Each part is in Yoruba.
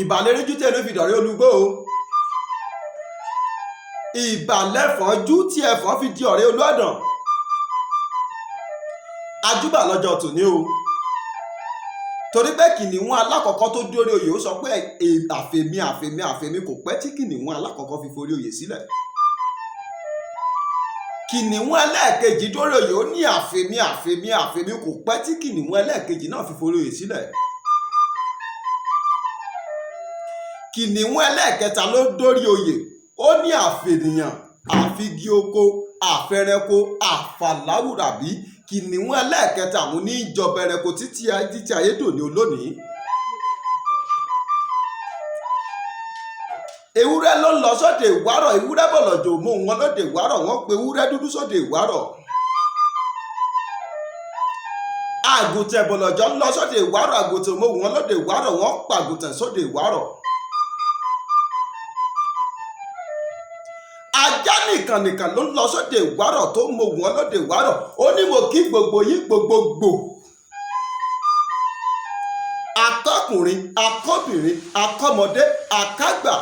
ìbàlẹ́rìjú tẹ̀lé fi dọ̀rẹ́ olúgbó o ìbàlẹ́fọ̀njú tí ẹ̀fọ́n fi di ọ̀rẹ́ olúọ̀dàn ajúbà lọ́jọ́ tòní o torí pé kìnìún alákọ̀ọ́kọ́ tó dórí oyè ó sọ pé àfẹ̀mí kò pẹ́ tí kìnìún alákọ̀ọ́kọ́ fi forí oyè sílẹ̀ kìnìún ẹlẹ́ẹ̀kejì dórí oyè ó ní àfẹ̀mí kò pẹ́ tí kìnìún ẹlẹ́ẹ̀kejì náà fi forí oyè sílẹ̀ kìnìún ẹlẹ́ẹ̀kẹta ló dórí oyè ó ní àfẹ̀nìyàn àfigi oko àfẹrẹko àfàláwùràbí kìnìún ẹlẹ́ẹ̀kẹta mú ní ìjọba ẹranko títí ayédòní olónìí. ewúrẹ́ ló ń lọ sóde ìwárọ̀ ewúrẹ́ bọ̀lọ̀jọ̀ mú wọn lóde ìwárọ̀ wọ́n pe ewúrẹ́ dúdú sóde ìwárọ̀. àgùntàn bọ̀lọ̀jọ̀ ń lọ sóde ìwárọ̀ àgùntàn mú wọn lóde ìwárọ̀ wọ́n pa àgùntàn sóde ìwárọ̀. ajá nìkan ló ń lọ sóde ìwárọ̀ tó mọ wọn lóde ìwárọ̀ ó ní mo kí gbogbo yín gbogbogbò akọkùnrin akọbìnrin akọmọdé akágbà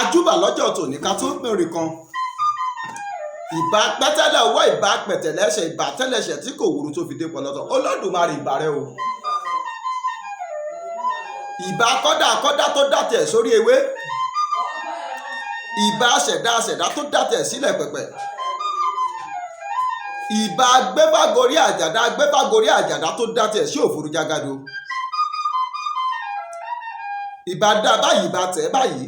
ajúbà lọ́jọ́ tòní ká tó mẹ́rin kan ìbá pẹ́tẹ́lẹ̀ ọwọ́ ìbá pẹ̀tẹ̀lẹ́sẹ̀ ìbá tẹ́lẹ̀ṣẹ̀ tí kò wúru tó fi dé pọlọ́tọ̀ Olódùmarè ìbà rẹ o ìbá kọ́dà tó dàtẹ̀ sórí ewé ìbá ṣẹ̀dá tó dàtẹ̀ sílẹ̀ pẹ̀pẹ̀ ìbá gbẹ́fàgorí àjàdá tó dàtẹ̀ sí òfurufú jágado ìbá dá báyìí ìbá tẹ̀ báyìí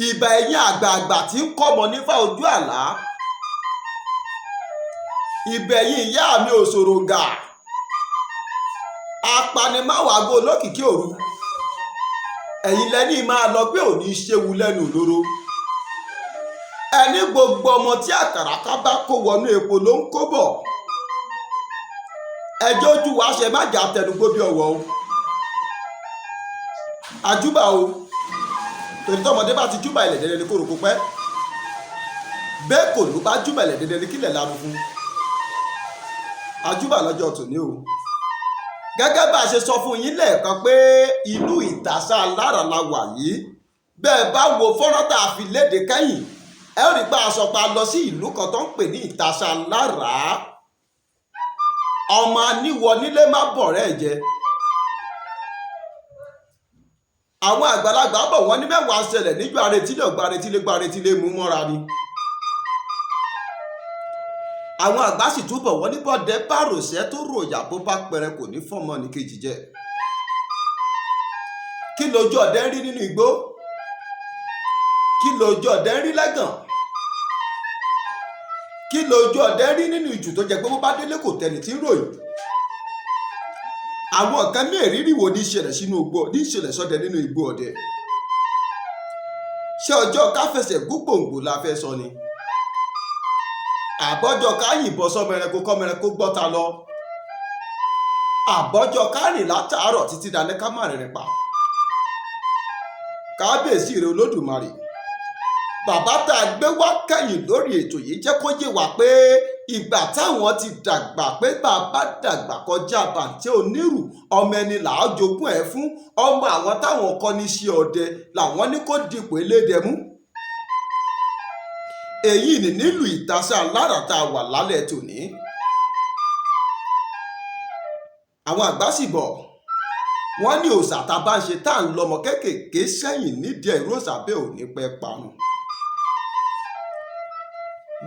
ìbá ẹ̀yin àgbààgbà tí ń kọ́mọ nífà ojú àlá ìbá ẹ̀yin ìyá mi òṣòròǹgà apanimáwàgó olókìkí òru ẹ̀yin lẹ́ni máa lọ pé òní ṣéwu lẹ́nu lóró ẹni gbogbo ọmọ tí àkàràká bá kó wọnú epo ló ń kó bọ̀ ẹjọ́ ojú wa ṣe má jà tẹnugbó bí ọwọ́ o àjúbà o torí tọmọdé bá ti júbà ilẹ̀ dẹdẹ ní kóró pẹ́ bẹ́ẹ̀ kò ló bá júbà ilẹ̀ dẹdẹ ní kílẹ̀ lanu fún àjúbà lọ́jọ́ tòní o gẹ́gẹ́ bá a ṣe sọ fún yín lẹ́ẹ̀kan pé ìlú ìtàṣà lára la wà yìí bẹ́ẹ̀ bá wo fọ́nrán tá a fi léde kẹ́yìn ẹ ó rí bá a sọ pé a lọ sí ìlú kan tó ń pè ní ìtàṣà lára ọmọ aníwọ nílé má bọ̀ rẹ̀ jẹ àwọn àgbàlagbà bọ̀ wọ́n ní mẹ́wàá ṣẹlẹ̀ níjọ́ aretílẹ̀ ọgbà aretílẹ̀ mú mọ́ra ni àwọn àgbà sì túbọ̀ wọ́n ní bọ́dẹ bá ròṣẹ́ tó ròyà bó bá pẹrẹ kò ní fọ́mọ ní kejì jẹ kí lójú ọdẹ ń rí nínú igbó kí lójú ọdẹ ń rí lẹ́gàn kí lójú ọdẹ ń rí nínú ìjù tó jẹ pé bó bá délé kò tẹni tí ń ròyìn àwọn nǹkan mẹ́rìírí wo ní ìṣẹ̀lẹ̀ sínú igbó ní ìṣẹ̀lẹ̀ sọdẹ nínú igbó ọdẹ ṣé ọjọ́ káfẹsẹ̀ gbógbòǹgbò la fẹ́ sọ ni àbọ́jọ ká yìnbọn sọmọ ẹranko kọ́mọ ẹranko gbọ́ta lọ àbọ́jọ ká rìn látàárọ̀ títí dalẹ́ ká má rìnrìn pa kábíyèsí rẹ Olódùmarè bàbá tá a gbé wá kẹ́yìn lórí ètò yìí jẹ́ kó yé wa pé ìgbà táwọn ti dàgbà pé bàbá dàgbà kọjá bàǹtẹ́ onírù ọmọ ẹni là á jogún ẹ̀ fún ọmọ àwọn táwọn kọ́ ní ṣe ọdẹ làwọn ní kó dipò elédè mú èyí ni nílùú ìtàṣà lára tá a wà lálẹ́ tòní àwọn àgbà sì bọ̀ wọ́n ní òòṣà tá a bá ń ṣe tá à ń lọmọ kéékèèké sẹ́yìn nídìí ẹ̀rú òòṣà bẹ́ẹ̀ ò ní pẹ́ parun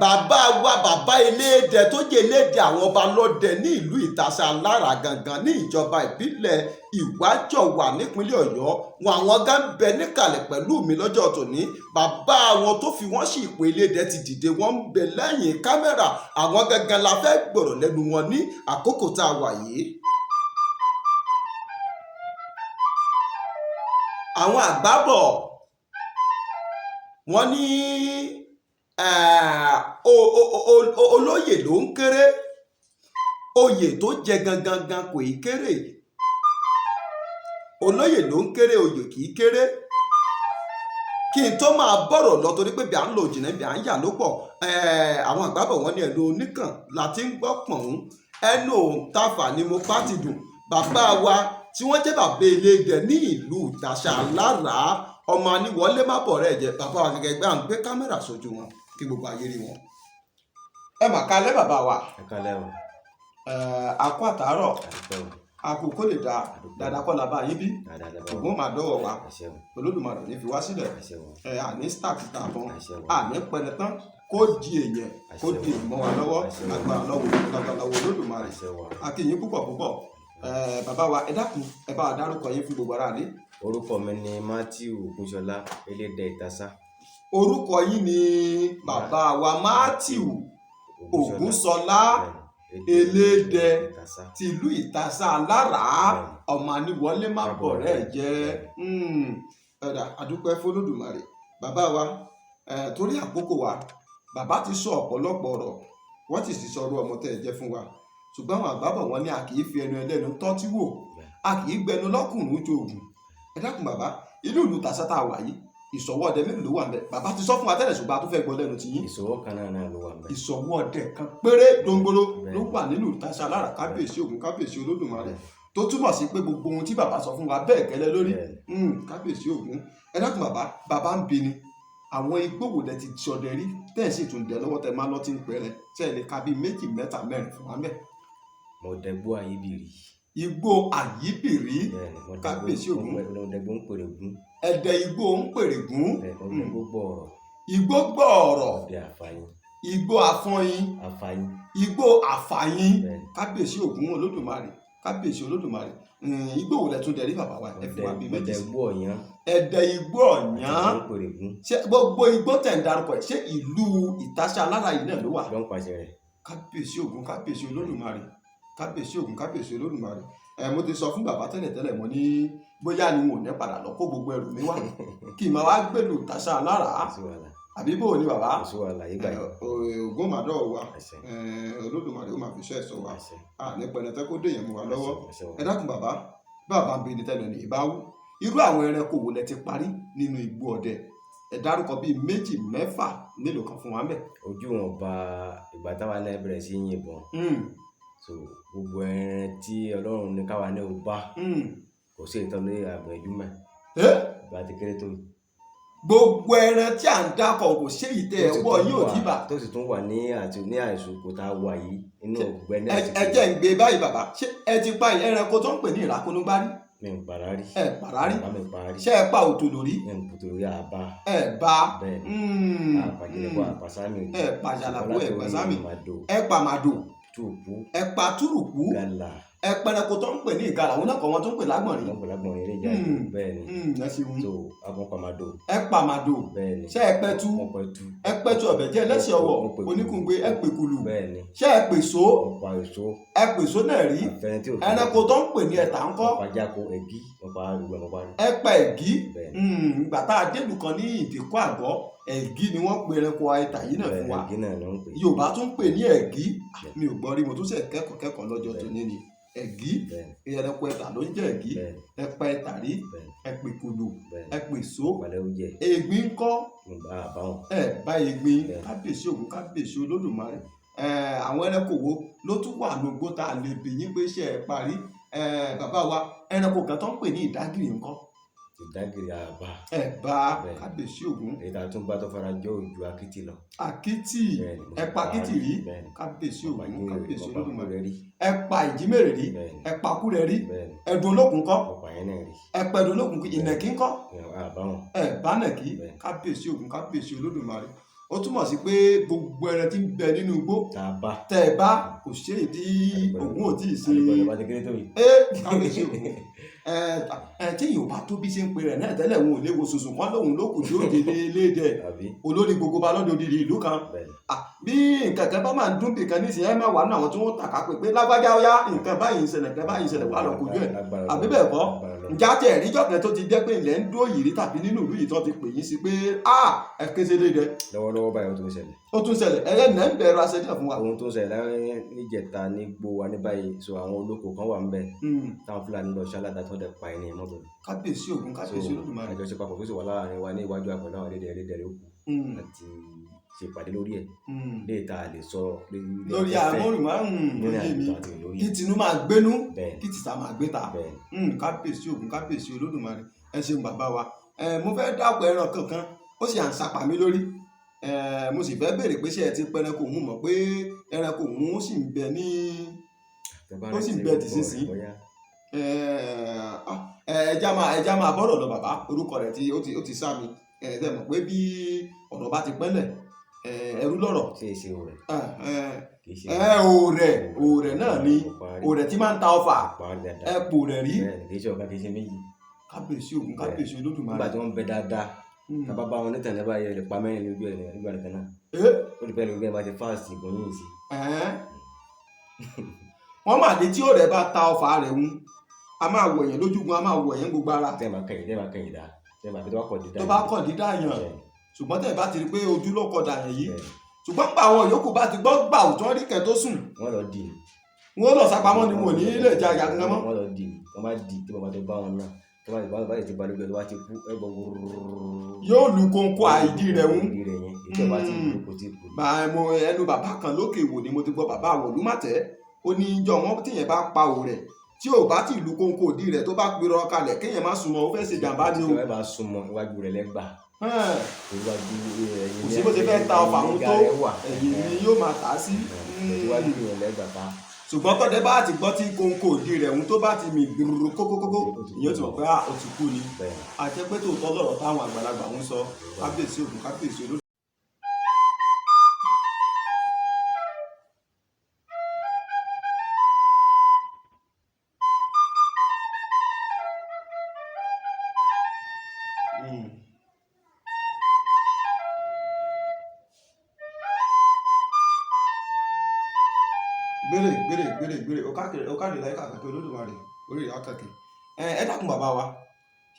bàbá wa bàbá eléèdè tó jẹ́ eléèdè àwọn ọba lọ́dẹ ní ìlú ìtàṣà lára gangan ní ìjọba ìbílẹ̀ ìwájọwà nípínlẹ̀ Ọ̀yọ́ wọn àwọn gán bẹ níkàlẹ̀ pẹ̀lú mi lọ́jọ́ tòní bàbá wọn tó fi wọ́n sí ipò eléèdè ti dìde wọ́n ń bẹ lẹ́yìn kámẹ́rà àwọn gangan la fẹ́ gbọ̀rọ̀ lẹ́nu wọn ní àkókò tá a wà yìí. àwọn àgbà bọ̀ wọ́n ní olóyè ló ń kéré oyè tó jẹ gangan kò í kéré olóyè ló ń kéré oyè kì í kéré kí n tó máa bọ̀rọ̀ lọ torí pé bí à ń lo jìnnà bí à ń yà ló pọ̀ àwọn àgbàbọ̀ wọn ní ẹnu oníkàn láti ń gbọ́ pọ̀n ẹnu òǹtafà ni mo bá ti dùn bàbá wa tí wọ́n jẹ́ bàbá Elédè ní ìlú Ìtàṣà Alára ọmọ Aníwọlé má bọ̀ rẹ̀ jẹ́ bàbá wa gẹ́gẹ́ gbà ń gbé kámẹ́rà sójú wọn kí gbogbo ayé rí wọn. ẹ mà kálẹ́ bàbá wa. ẹ kálẹ́ o. àkó àtàárọ̀ àkókò lè da dáadáa kọ́ la bá yín bí ògùn máa dọ́wọ́ wa Olódùmarè ní fi wá sílẹ̀ àní stark tààbọn àní pẹrẹ tán kó di èèyàn kó di ìmọ̀ wa lọ́wọ́ agbára lọ́wọ́ Olódùmarè akínyìn púpọ̀ púpọ̀. Bàbá wa ẹ dákun ẹ bá wa dárúkọ yín fún gbogbo ara rí. Orúkọ mi ni Matthew Ògúnṣọlá Elédè Ìtàṣà. Orúkọ yín ni bàbá wa Matthew Ògúnṣọlá Elédè tìlú Ìtàṣà Alára ọmọ Aníwọlé má bọ̀ rẹ̀ jẹ́. Àdúpẹ́ f'Olódùmarè bàbá wa torí àkókò wa bàbá ti sọ ọ̀pọ̀lọpọ̀ ọ̀rọ̀ wọ́n ti sì sọ̀rọ̀ ọmọ tẹ́ ẹ jẹ́ fún wa ṣùgbọ́n àwọn àgbàbọ̀ wọn ní a kì í fi ẹnu ẹlẹ́nu tọ́tí wò a kì í gbẹnu lọ́kùnrin ojoògùn. ẹ dákun bàbá ìlú Ìtàṣà tá a wà yìí ìṣọwọ́ ọdẹ mélòó ló wà ń bẹ bàbá ti sọ fún wa tẹ́lẹ̀ ṣùgbọ́n a tún fẹ́ gbọ́ lẹ́nu ti yín. ìṣọwọ́ kan náà ló wà ń bẹ. ìṣọwọ́ ọdẹ kan péré dóngbóró ló wà nínú Ìtàṣà Alára kábíyèsí Ògún kábíyèsí Olódùmarè tó túmọ̀ sí pé gbogbo ohun tí bàbá sọ fún wa bẹ́ẹ̀ gẹ́lẹ́ lórí kábíyèsí Ògún. ẹ dákun bàbá ń bi ni àwọn igbó wo lẹ ti ṣọdẹ rí tẹ́ẹ̀ sì tún dẹ lọ́wọ́ tẹ máa lọ́ tí ń pẹ́rẹ́ tẹ́ ẹ lè ka bíi 2, 3, 4 fún wa mẹ́. mo dẹgbó Ayíbìrí. Igbó Ayíbìrí kábíyèsí Ògún. mo dẹgbó ń pèrègún. ẹ̀dẹ̀ igbó ń pèrègún. igbó gbọ̀ọ̀rọ̀. igbó gbọ̀ọ̀rọ̀. ọdẹ àfàyín. igbó àfọyín. àfàyín. igbó àfàyín kábíyèsí Ògún Olódùmarè kábíyèsí Olódùmarè. Igbó wo lẹ tún dẹ rí bàbá wa ẹ fún wa bíi méjì. ẹ̀dẹ̀ igbó Ọ̀yán. ẹ̀dẹ̀ igbó Ọ̀yán. ṣé gbogbo igbó tẹ̀ ń darúkọ ẹ̀ ṣé ìlú Ìtàṣà Alára yìí náà ló wà. ló ń pàṣẹ rẹ̀. kábíyèsí Ògún kábíyèsí Olódùmarè kábíyèsí Ògún kábíyèsí Olódùmarè. mo ti sọ fún bàbá tẹ́lẹ̀tẹ́lẹ̀ mo ní bóyá ni mo ní padà lọ kó gbogbo ẹrù mi wá kí n máa wá gbèlú Ìtàṣà Alára àbí bó ni bàbá. Ògún màdọ́ wa Olódùmarè ó máa fi iṣẹ́ ẹ̀sọ́ wa ní pẹ̀lẹ́tẹ́ kó dèèyàn mú wa lọ́wọ́. ẹ dákun bàbá ń bi ní tẹ́lẹ̀ ní ìbáwú irú àwọn ẹranko wo lẹ ti parí nínú igbó ọdẹ ẹ dárúkọ bíi 2, 4 mélòó kan fún wa mẹ́. ojú wọn bá ìgbà táwa náà bẹ̀rẹ̀ sí yìnbọn so gbogbo ẹran tí Ọlọ́run ní káwa náà bá kò sí ìtọ́ ní àgbẹ̀jú mẹ́ ìgbà tí kéré tó yìí. gbogbo ẹran tí à ń dákọ̀ kò ṣe ìtẹ́ ẹ̀wọ́ yóò tí bà. tó sì tún wà ní àìsàn kò tá a wà yìí inú ọgbẹ́ ní àsìkò. ẹ jẹ́ ń gbé báyìí bàbá ṣé ẹ ti pa ẹranko tó ń pè ní ìrákónúgbárí. mi ò para rí. ẹ para rí ṣé ẹ pa òtòlò rí. mi ò òtòlò rí àbá. ẹ bá àpàjẹlẹbọ àpàsámi. ẹ pàjàlàbọ ẹ pàsámi ẹ pa màdò. túrùkú. ẹ pa túrùkú. gàlà. ẹ pẹranko tó ń pè ní ìgalà òun náà kọ́ wọn tó ń pè lágbọ̀nrín. wọ́n pè lágbọ̀nrín eré ìjà ìlú bẹ́ẹ̀ ni. ẹ ṣeun. so àwọn pàmàdò. ẹ pàmàdò. bẹ́ẹ̀ ni. ṣé ẹ pẹtu. ẹ pẹtu ọbẹ̀ jẹ́ ẹlẹ́sìn ọwọ́ oníkùngbé ẹ pèkulù. bẹ́ẹ̀ ni. ṣé ẹ pèso. ọ̀pá èso. ẹ pèso náà rí. ẹranko tó ń pè ní ẹ̀tà ńkọ́. ọ̀pájáko ẹ̀gí ọ̀pá arúgbó ọ̀pá. ẹ pa ẹ̀gí. ìgbà tá a délùú kan ní ìdíkọ́ àgọ́ ẹ̀gí ni wọ́n pe ẹranko ẹ̀tà yìí náà fún wa. ẹ̀gí náà ló ń pè. Yorùbá tún pè ní ẹ̀gí mi ò gbọ́ rí mo tún ṣe kẹ́kọ̀ọ́ lọ́jọ́ tó ní ni ẹ̀gí ẹranko ẹ̀tà ló ń jẹ́ ẹ̀gí ẹ pa ẹ̀tà rí ẹ pè kùlù ẹ pè so ègbín ńkọ́ ẹ bá ègbín kábíyèsí Ògún kábíyèsí Olódùmarè. àwọn ẹranko wo ló tún wà lógbó tá a lè bì yín pé ṣe ẹ parí bàbá wa ẹranko kan tó ń pè ní ìdágìrì ńkọ́. ìdágìrì àbá. ẹ bá kábíyèsí Ògún. ìta tún gbá tó fara jọ ojú akitì lọ. akitì ẹ pa akitì rí kábíyèsí Ògún kábíyèsí Olódùmarè. ẹ pa ìjímèrè rí ẹ pa kúrẹ rí ẹdùn olókùn kọ́ ẹ pẹ̀dùn olókùn ìnẹ̀kí ńkọ́ ẹ bá nẹ̀kí kábíyèsí Ògún kábíyèsí Olódùmarè. ó túmọ̀ sí pé gbogbo ẹran tí ń bẹ nínú igbó tẹ́ ẹ bá kò ṣe ìdí Ògún ò tí ì ṣe kábíyèsí Ògún. tí Yorùbá tó bí ṣe ń pe rẹ̀ náà tẹ́lẹ̀ wọn ò léwo sùsùn wọn lóhùn lókùn tí ó délé Elédè olórí gbogbo bá lọ́dọ̀ òdìrí ìlú kan. bí nǹkan kan bá máa ń dún bìkan nísìnyí ẹ máa wà ní àwọn tí wọ́n tàkà pé lágbájá ó yá nǹkan báyìí ń ṣẹlẹ̀ nǹkan báyìí ń ṣẹlẹ̀ wà lọ kojú ẹ̀ àbí bẹ́ẹ̀ kọ́ ǹjẹ́ àti ẹ̀ríjọ́ kan tó ti jẹ́ pé ilẹ̀ ń dó yìí tàbí nínú ìlú yìí tó ti pè yín sí pé ẹ ké sí Elédè. lọ́wọ́lọ́wọ́ báyìí ó tún ṣẹlẹ̀ ẹ̀yẹ́ nà ń bẹ̀rù aṣẹ́jà fún wa. ohun tó ń ṣẹlẹ̀ níjẹta ní gbó wa ní báyìí so àwọn olóko kan wà ń bẹ̀ táwọn Fúlàní lọ ṣáláda tó dẹ̀ pa ẹni mọ́tò. kábíyèsí Ògún kábíyèsí Olódùmarè. àjọṣepọ̀ tó sì wà láàrin wa ní iwájú àpẹẹrẹ àwọn Elédè ó kù àti ṣe ìpàdé lórí ẹ̀ léè tá a lè sọ lórí àmọ́rùn-ún kí tinú máa gbénú kí tìta máa gbé ta kábíyèsí Ògún kábíyèsí Olódùmarè ẹ ṣeun bàbá wa mo fẹ́ dápọ̀ ẹran kankan ó sì à ń sapà mí lórí mo sì fẹ́ béèrè pé ṣé ẹ ti pẹranko òun mọ̀ pé ẹranko òun ó sì ń bẹ ní ó sì ń bẹ tì sísìn ẹja máa bọ́rọ̀ lọ bàbá orúkọ rẹ̀ tí ó ti sá mi ẹ mọ̀ pé bí ọ̀rọ̀ bá ti pẹ́lẹ̀ ẹrú lọ́rọ̀ òòrẹ̀ náà ni òòrẹ̀ tí máa ń ta ọfà ẹ̀pò rẹ̀ rí kábíyèsí Ògún kábíyèsí Olódùmarè. nígbà tí wọ́n ń bẹ dáadáa tábà bá wọn nítàn nígbà yẹn lè pa mẹ́rin lójú ẹ̀ nígbà nìkan náà ó lè bẹ́ẹ̀ lórí ẹ̀ bá ti fáàsì ìbọn yìí sí. wọ́n mà dé tí òòrẹ̀ bá ta ọfà rẹ̀ ń a máa wọ̀ yẹn lójúgun a máa wọ̀ yẹn gbogbo ara. tẹ́ ẹ máa kẹ́yìn dá tẹ́ ẹ máa fi tó bá kọ̀ dídá yàn ṣùgbọ́n tẹ́ ẹ bá ti rí pé ojú ló kọ̀ dà yàn yìí ṣùgbọ́n pa àwọn yòókù bá ti gbọ́ gbà òtún rí kẹ́ tó sùn. wọ́n lọ dì wọ́n lọ sápamọ́ ni wọn ò ní lè ja ìyá kankan mọ́. wọ́n lọ dì wọ́n bá dì tí bàbá tó bá wọn náà tó bá ti balẹ̀ tó bá ti kú ẹ bọ̀ yóò lu kónkó àìdí rẹ̀ ń. ìjọba ti kú kò tí kú. ẹnu bàbá kan lókè wò ni mo ti gbọ́ bàbá àwọ̀lú màtẹ́ ó ní ìjọ wọn tíyẹn bá pa òòrẹ̀ tí ò bá ti lu kónkó òdì rẹ̀ tó bá pèrọ kalẹ̀ kéèyàn má súnmọ́ ó fẹ́ ṣe jàǹbá ni o. ẹ bá súnmọ́ iwájú rẹ̀ lẹ́gbà. kò sí bó ṣe fẹ́ ta ọfà ń tó ẹ̀yìn ni yóò máa tà á sí. iwájú rẹ̀ lẹ́gbà pa. ṣùgbọ́n tọ́dẹ bá ti gbọ́ tí kónkó òdì rẹ̀ ń tó bá ti mì gbùrù kókókókó ìyẹn ti mọ̀ pé ó ti kú ni. àti pé tòótọ́ lọ̀rọ̀ táwọn àgbàlagbà ń sọ kábíyèsí Ògún kábíyèsí Olódùmarè. gbèrè ọkàdé láyé kàkàkì Olódùmarè orí ìyá kàkì ẹ dákun bàbá wa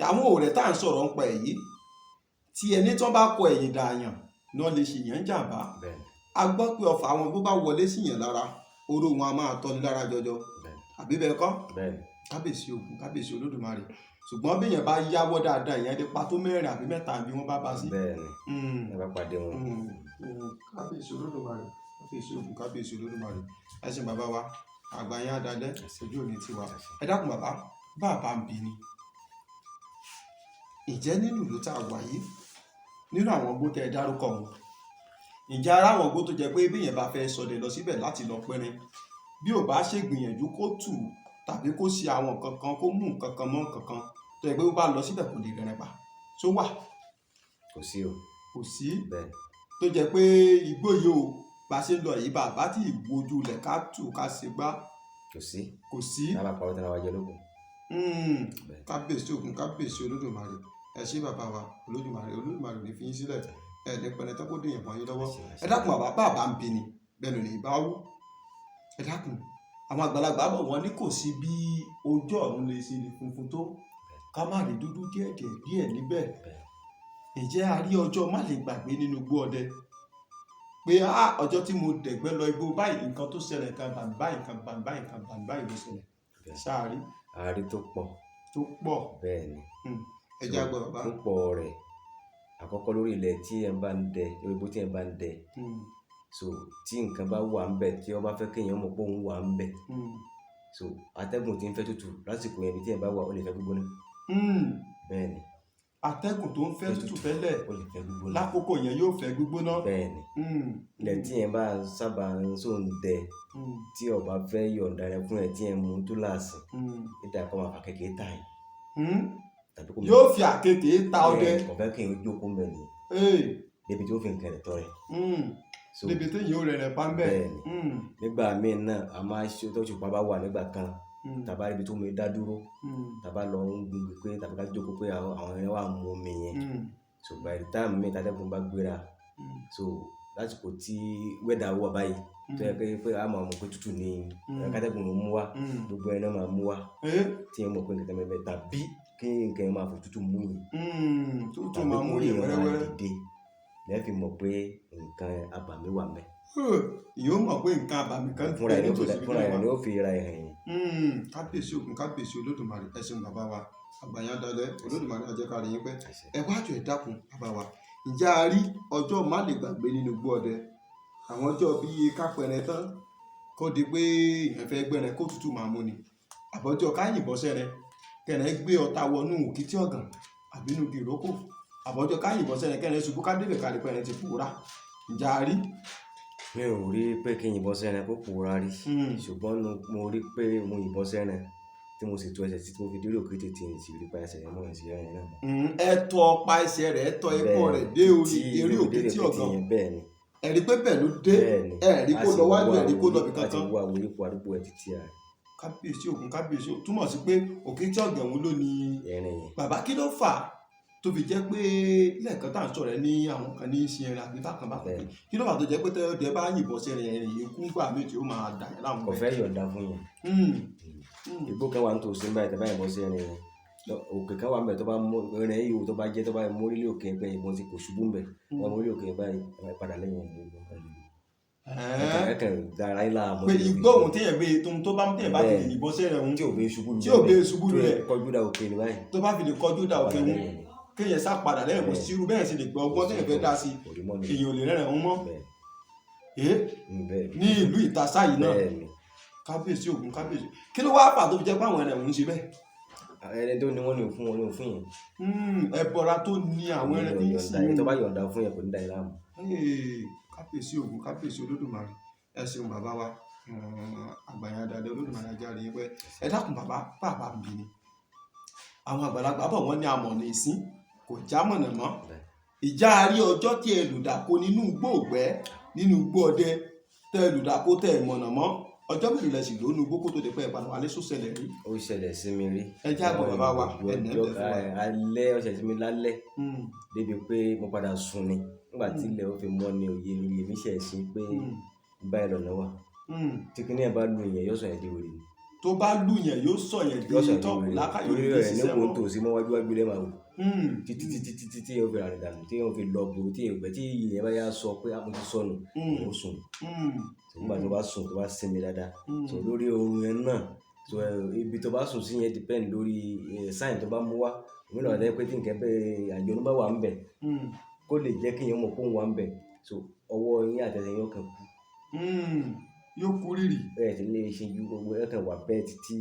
àwọn òòrẹ̀ tá à ń sọ̀rọ̀ ń pa èyí tí ẹni tí wọ́n bá kọ ẹ̀yìn dààyàn náà lè ṣèyàn jàǹbá a gbọ́ pé ọfà àwọn bó bá wọlé síyàn lára oró wọn a máa tọ́ni lára jọjọ àbí bẹ́ẹ̀ kọ́ kábíyèsí Ògún kábíyèsí Olódùmarè ṣùgbọ́n bí èèyàn bá yáwọ́ dáadáa ìyẹn lè pa tó mẹ́rin àbí mẹ́ta bí wọ́n bá bá sí. bẹ́ẹ̀ni ẹ bá pàdé wọn. kábíyèsí Olódùmarè kábíyèsí Ògún kábíyèsí Olódùmarè ẹ ṣé bàbá wa àgbà yẹn adalẹ ojú òní tiwa ẹ dákun bàbá ń bí ni ìjẹ́ nínú ìlú tá a wà yìí nínú àwọn ọgbó tẹ ẹ dárúkọ wọn ìjà ara àwọn ọgbó tó jẹ pé bí èèyàn bá fẹ́ ṣọdẹ lọ síbẹ̀ láti lọ pẹrin bí ò bá ṣègbìyànjú kó tù tàbí kó ṣe àwọn kankan kó mú kankan mọ́ kankan tó yẹ pé ó bá lọ síbẹ̀ kò lè rẹrẹ pa tó wà. kò sí o. kò sí tó jẹ pé igbó yìí o bá ṣe ń lọ yìí bàbá tí ìwojú rẹ̀ ká tù ká ṣe gbá. kò sí. náà pàrọ̀ tí wọ́n jẹ lókun. kábíyèsí Ògún kábíyèsí Olódùmarè ẹ ṣé bàbá wa Olódùmarè ní fi yín sílẹ̀ ẹ ní pẹlẹ tó kó dèèyàn pọ̀ yín lọ́wọ́ ẹ dákun bàbá ń bí ni bẹ́ẹ̀ ló ní ìbá wú ẹ dákun àwọn àgbàlagbà bọ̀ wọ́n ní kò sí bí ojú ọ̀run lè ṣe lè funfun tó ká má rí dúdú díẹ̀ níbẹ̀ ǹjẹ́ a rí ọjọ́ má lè gbàgbé nínú igbó ọdẹ pé ọjọ́ tí mo dẹ̀gbẹ́ lọ igbó báyìí nǹkan tó ṣẹlẹ̀ kan báyìí nǹkan báyìí ló ṣẹlẹ̀ sáàrí. àárí tó pọ̀. bẹ́ẹ̀ ni ẹja gbọ́ bàbá. púpọ̀ rẹ̀ àkọ́kọ́ lórí ilẹ̀ tí ẹ̀ ń bá ń dẹ lórí igbó tí ẹ̀ ń bá ń dẹ so tí nǹkan bá wà ń bẹ tí wọ́n bá fẹ́ kéèyàn mọ̀ pé òun wà ń bẹ so atẹ́gùn tí ń fẹ́ tútù lásìkò yẹn bí tí ẹ̀ bá wà ó lè fẹ́ gbígbóná. bẹ́ẹ̀ ni atẹ́gùn tó ń fẹ́ tútù fẹ́lẹ̀ ó lè fẹ́ gbígbóná lákòókò yẹn yóò fẹ́ gbígbóná. bẹ́ẹ̀ ni ilẹ̀ tí yẹn bá sábà ń sóun dẹ tí ọba fẹ́ yọ̀ǹda rẹ fún ẹ tí yẹn mú tó láàsì níta kọ́ máa fà kékeré tà yìí. yóò fi àkékèé ta ọdẹ. ọ̀fẹ́ kí n jókòó mẹ́ ni débi tí ó fi nǹkan rẹ̀ tọ́ rẹ̀. débi tí yóò rẹ̀ pa ń bẹ̀. nígbà míì náà a máa ṣe tó ṣùpá bá wà nígbà kan tàbá ibi tó mi dá dúró tàbá lọ ń gbé pé tàbí ká jókòó pé àwọn ẹni wà mú omi yẹn so by the time mi tàdẹ́kùn bá gbéra so lásìkò tí wẹ́dà wọ̀ báyìí tó yẹ pé a máa mọ̀ pé tútù ní kátẹ́gùn ló mú wá gbogbo ẹ̀ náà máa mú wá tí yẹn mọ̀ pé nǹkan mẹ́mẹ́ tàbí kí nǹkan yẹn máa fi tútù mú yìí tútù máa mú yìí wẹ́rẹ́wẹ́rẹ́ dìde lẹ́ẹ̀fi mọ̀ pé nǹkan abàmì wà mẹ́. yóò mọ̀ pé nǹkan abàmì kan fúnra ẹ̀ ni ó fi ra ẹ̀hìn. kábíyèsí Ògún kábíyèsí Olódùmarè ẹ ṣeun bàbá wa àgbàyàn dalẹ̀ Olódùmarè á jẹ́ ká rí yín pẹ́ ẹ wá jọ ẹ dákun bàbá wa ǹjẹ́ a rí ọjọ́ má lè gbàgbé nínú igbó ọdẹ àwọn ọjọ́ bíi kápẹ́rẹ́ tán kó di pé èèyàn fẹ́ gbẹ́rẹ́ kó tútù máa mú ni àbọ̀jọ́ ká yìnbọn sẹ́rẹ̀ kẹ̀rẹ́ gbé ọta wọnú òkìtì ọ̀gàn àbínú gìrókò àbọ̀jọ́ ká yìnbọn sẹ́rẹ̀ kẹ̀rẹ́ ṣubú ká débẹ̀ kárí pẹ́rẹ́ ti pòórá ǹjẹ́ a rí. mi ò rí pé kí n yìnbọn sẹ́rẹ̀ kó pòórá rí ṣùgbọ́n mo rí pé mo yìnbọn sẹ́rẹ̀ tí mo sì tú ẹsẹ̀ tí mo fi dórí òkété tí n sì rí pa ẹsẹ̀ yẹn mọ́ ẹ̀sìn yẹn náà. ẹ tọ pa ẹsẹ̀ rẹ̀ ẹ tọ ikọ̀ rẹ̀ dé orí eré òkété ọ̀gàn ẹ̀rí pé bẹ́ẹ̀ ló dé ẹ̀rí kó lọ wájú ẹ̀rí kó lọ bí kankan. àti wo àwọn orípo àdúgbò ẹ̀ títí à. kábíyèsí ògùn kábíyèsí túmọ̀ sí pé òkété ọ̀gàn òun ló ní ẹ̀rìn yẹn. bàbá kí ló fà á tó fi jẹ́ pé lẹ́ẹ̀kan tá à ń sọ̀rọ̀ ẹ ní àwọn kan ní sin ẹran àbí bákan bákan kí ló fà tó jẹ́ pé tẹ́ bá yìnbọn sí ẹrin ẹ̀rìn yìí kú gbà méjì ó máa dà yẹn láwọn. kò fẹ́ yọ̀ǹda fún yẹn. igbó kan wà nítòsí báyìí tẹ́ bá yìnbọn sí ẹrin yẹn òkè kan wà ń bẹ tó bá mú ẹrin yìí tó bá jẹ́ tó bá mú orílẹ̀ òkè ẹgbẹ́ ìbọn ti kò ṣubú ń bẹ wọ́n mú orílẹ̀ òkè báyìí padà lẹ́yìn ẹ̀kẹ́ dára ilá àmọ́. pé igbó òun téèyàn gbé tó bá mú téèyàn bá ti yìnbọn sí ẹrin òun tí ò gbé ṣubú lulẹ̀ kọjú dà òkè ni báyìí. tó bá fi lè kọjú dà òkè òun kéèyàn sá padà lẹ́yìn kò sí irú bẹ́ẹ̀ sì lè gbọ́ ọgbọ́n téèyàn fẹ́ dá sí èèyàn ò lè rẹ́rìn òun mọ́ ní ìlú ìtasá yìí náà kábíyèsí ògùn kábíyèsí kí ló wá fà tó fi jẹ́ pé àwọn ẹran òun ṣe bẹ́ẹ̀. ẹni tó ní wọn ní òfin wọn ní òfin yẹn. ẹbọra tó ní àwọn ẹran tí ń sìn yẹn tó bá yọ̀ǹda fún yẹn kò ní dá yẹn láàmú. kábíyèsí ògùn kábíyèsí olódùmarè ẹ ṣeun bàbá wa àgbàyàn dáadáa olódùmarè ajáre yín pé ẹ dákun bàbá mi ni àwọn àgbàlagbà bọ̀ wọ́n ní amọ̀ ní ìsín kò já mọ̀nà mọ́ ìjà rí ọjọ́ tí ẹ lùdàkọ nínú igbó ògbẹ́ nínú igbó ọdẹ tẹ lùdàkọ tẹ ìmọ̀nà mọ́ ọjọ́ mélòó lẹ sì lónú igbó kó tó di pé ẹ padà wálé só ṣẹlẹ̀ rí. ó ṣẹlẹ̀ sí mi rí. ẹ jẹ́ àgbọ̀ bàbá wa alẹ́ ọ̀sẹ̀ sí mi lálẹ́ débi pé mo padà sùn ni nígbà tí ilẹ̀ ó fi mọ́ ni òye mi yèmí ṣẹ̀ sí pé báyìí lọ́nà wà tí kinní ẹ̀ bá lu ìyẹn yóò sọ yẹn di wèrè ni. tó bá lù yẹn yóò sọ yẹn di tọ́pù lákàyò ní sísẹ́ mọ́. ní kò tó sí mọ́ wájú lẹ́ máa wò títí tí yóò fi rà rìn dànù tí yóò fi lọ bò tí yóò gbẹ tí ìyẹn bá yá sọ pé a mo ti sọnù ó sùn nígbà tó bá sùn tó bá sinmi dáadáa so lórí oorun yẹn náà so ibi tó bá sùn sí yẹn depend lórí sáìn tó bá mú wá èmi náà dẹ́ pé tí nǹkan bẹ́ẹ̀ àjọyọ̀ bá wà ń bẹ̀ kó lè jẹ́ kí yẹn mọ̀ kó ń wà ń bẹ̀ so ọwọ́ yín àtẹ̀sẹ̀ yóò kàn kú. yóò kú rírì. bẹ́ẹ̀ tí lè ṣe ju gbogbo ẹ̀ kàn wà bẹ́ẹ̀ títí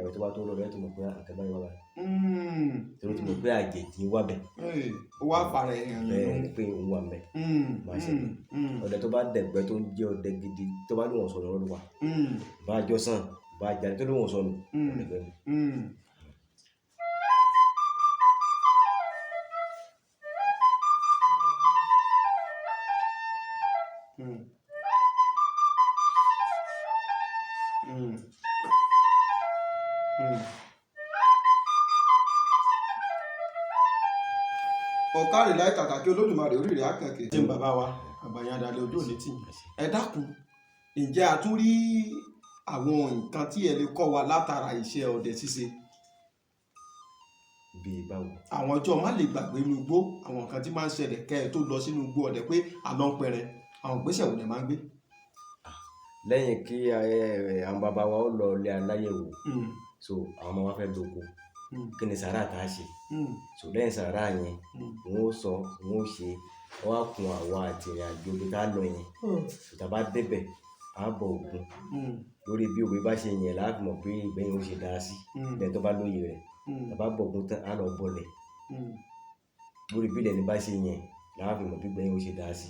àwọn tó bá tó lọ bẹ́ẹ̀ tó mọ̀ pé àkàbá yẹn wà báyìí. tó ti mọ̀ pé àjèjì wà bẹ́ẹ̀. ó wá fara ẹ̀yàn nínú. bẹ́ẹ̀ pé òun wà bẹ́ẹ̀. máa ṣe ọdẹ tó bá dẹ̀gbẹ́ tó ń jẹ́ ọdẹ gidi tó bá lóun sọ̀rọ̀ lọ́dún wa. bá a jọ sàn bá a jà tó lóun sọ̀rọ̀ ọ̀dẹ̀gbẹ́. ọ̀kárì láì kàkà kí olódùmarè orí rẹ̀ á kàn kéde. ṣé bàbá wa àgbàyàn adalẹ̀ ojú òní tì ẹ dákun ǹjẹ́ a tún rí àwọn nǹkan tí ẹ lè kọ́ wa látara iṣẹ́ ọdẹ ṣíṣe. bíi báwo. àwọn ọjọ́ má lè gbàgbé inú igbó àwọn nǹkan tí máa ń ṣẹlẹ̀ kẹ́ ẹ tó lọ sínú igbó ọdẹ pé àlọ́ ń pẹrẹ àwọn ìgbésẹ̀ wo lẹ máa ń gbé. lẹ́yìn kí àwọn bàbá wa ó lọ ilé aláyẹ̀wò so àwọn ọmọ wa fẹ́ dóko kí ni sàrà tá a ṣe so lẹ́yìn sàrà yẹn wọ́n ó sọ wọ́n ó ṣe wọ́n á kun àwọn àti ìrìn àjò ibi tá a lọ yẹn ìta bá débẹ̀ á bọ Ògún lórí bí òwe bá ṣe yẹn láti mọ̀ pé ìgbẹ́yìn ó ṣe dáa sí lẹ́yìn tó bá lóye rẹ̀ tàbá bọ Ògún tán á lọ bọlẹ̀ lórí bí lẹ́ni bá ṣe yẹn láti mọ̀ pé ìgbẹ́yìn ó ṣe dáa sí.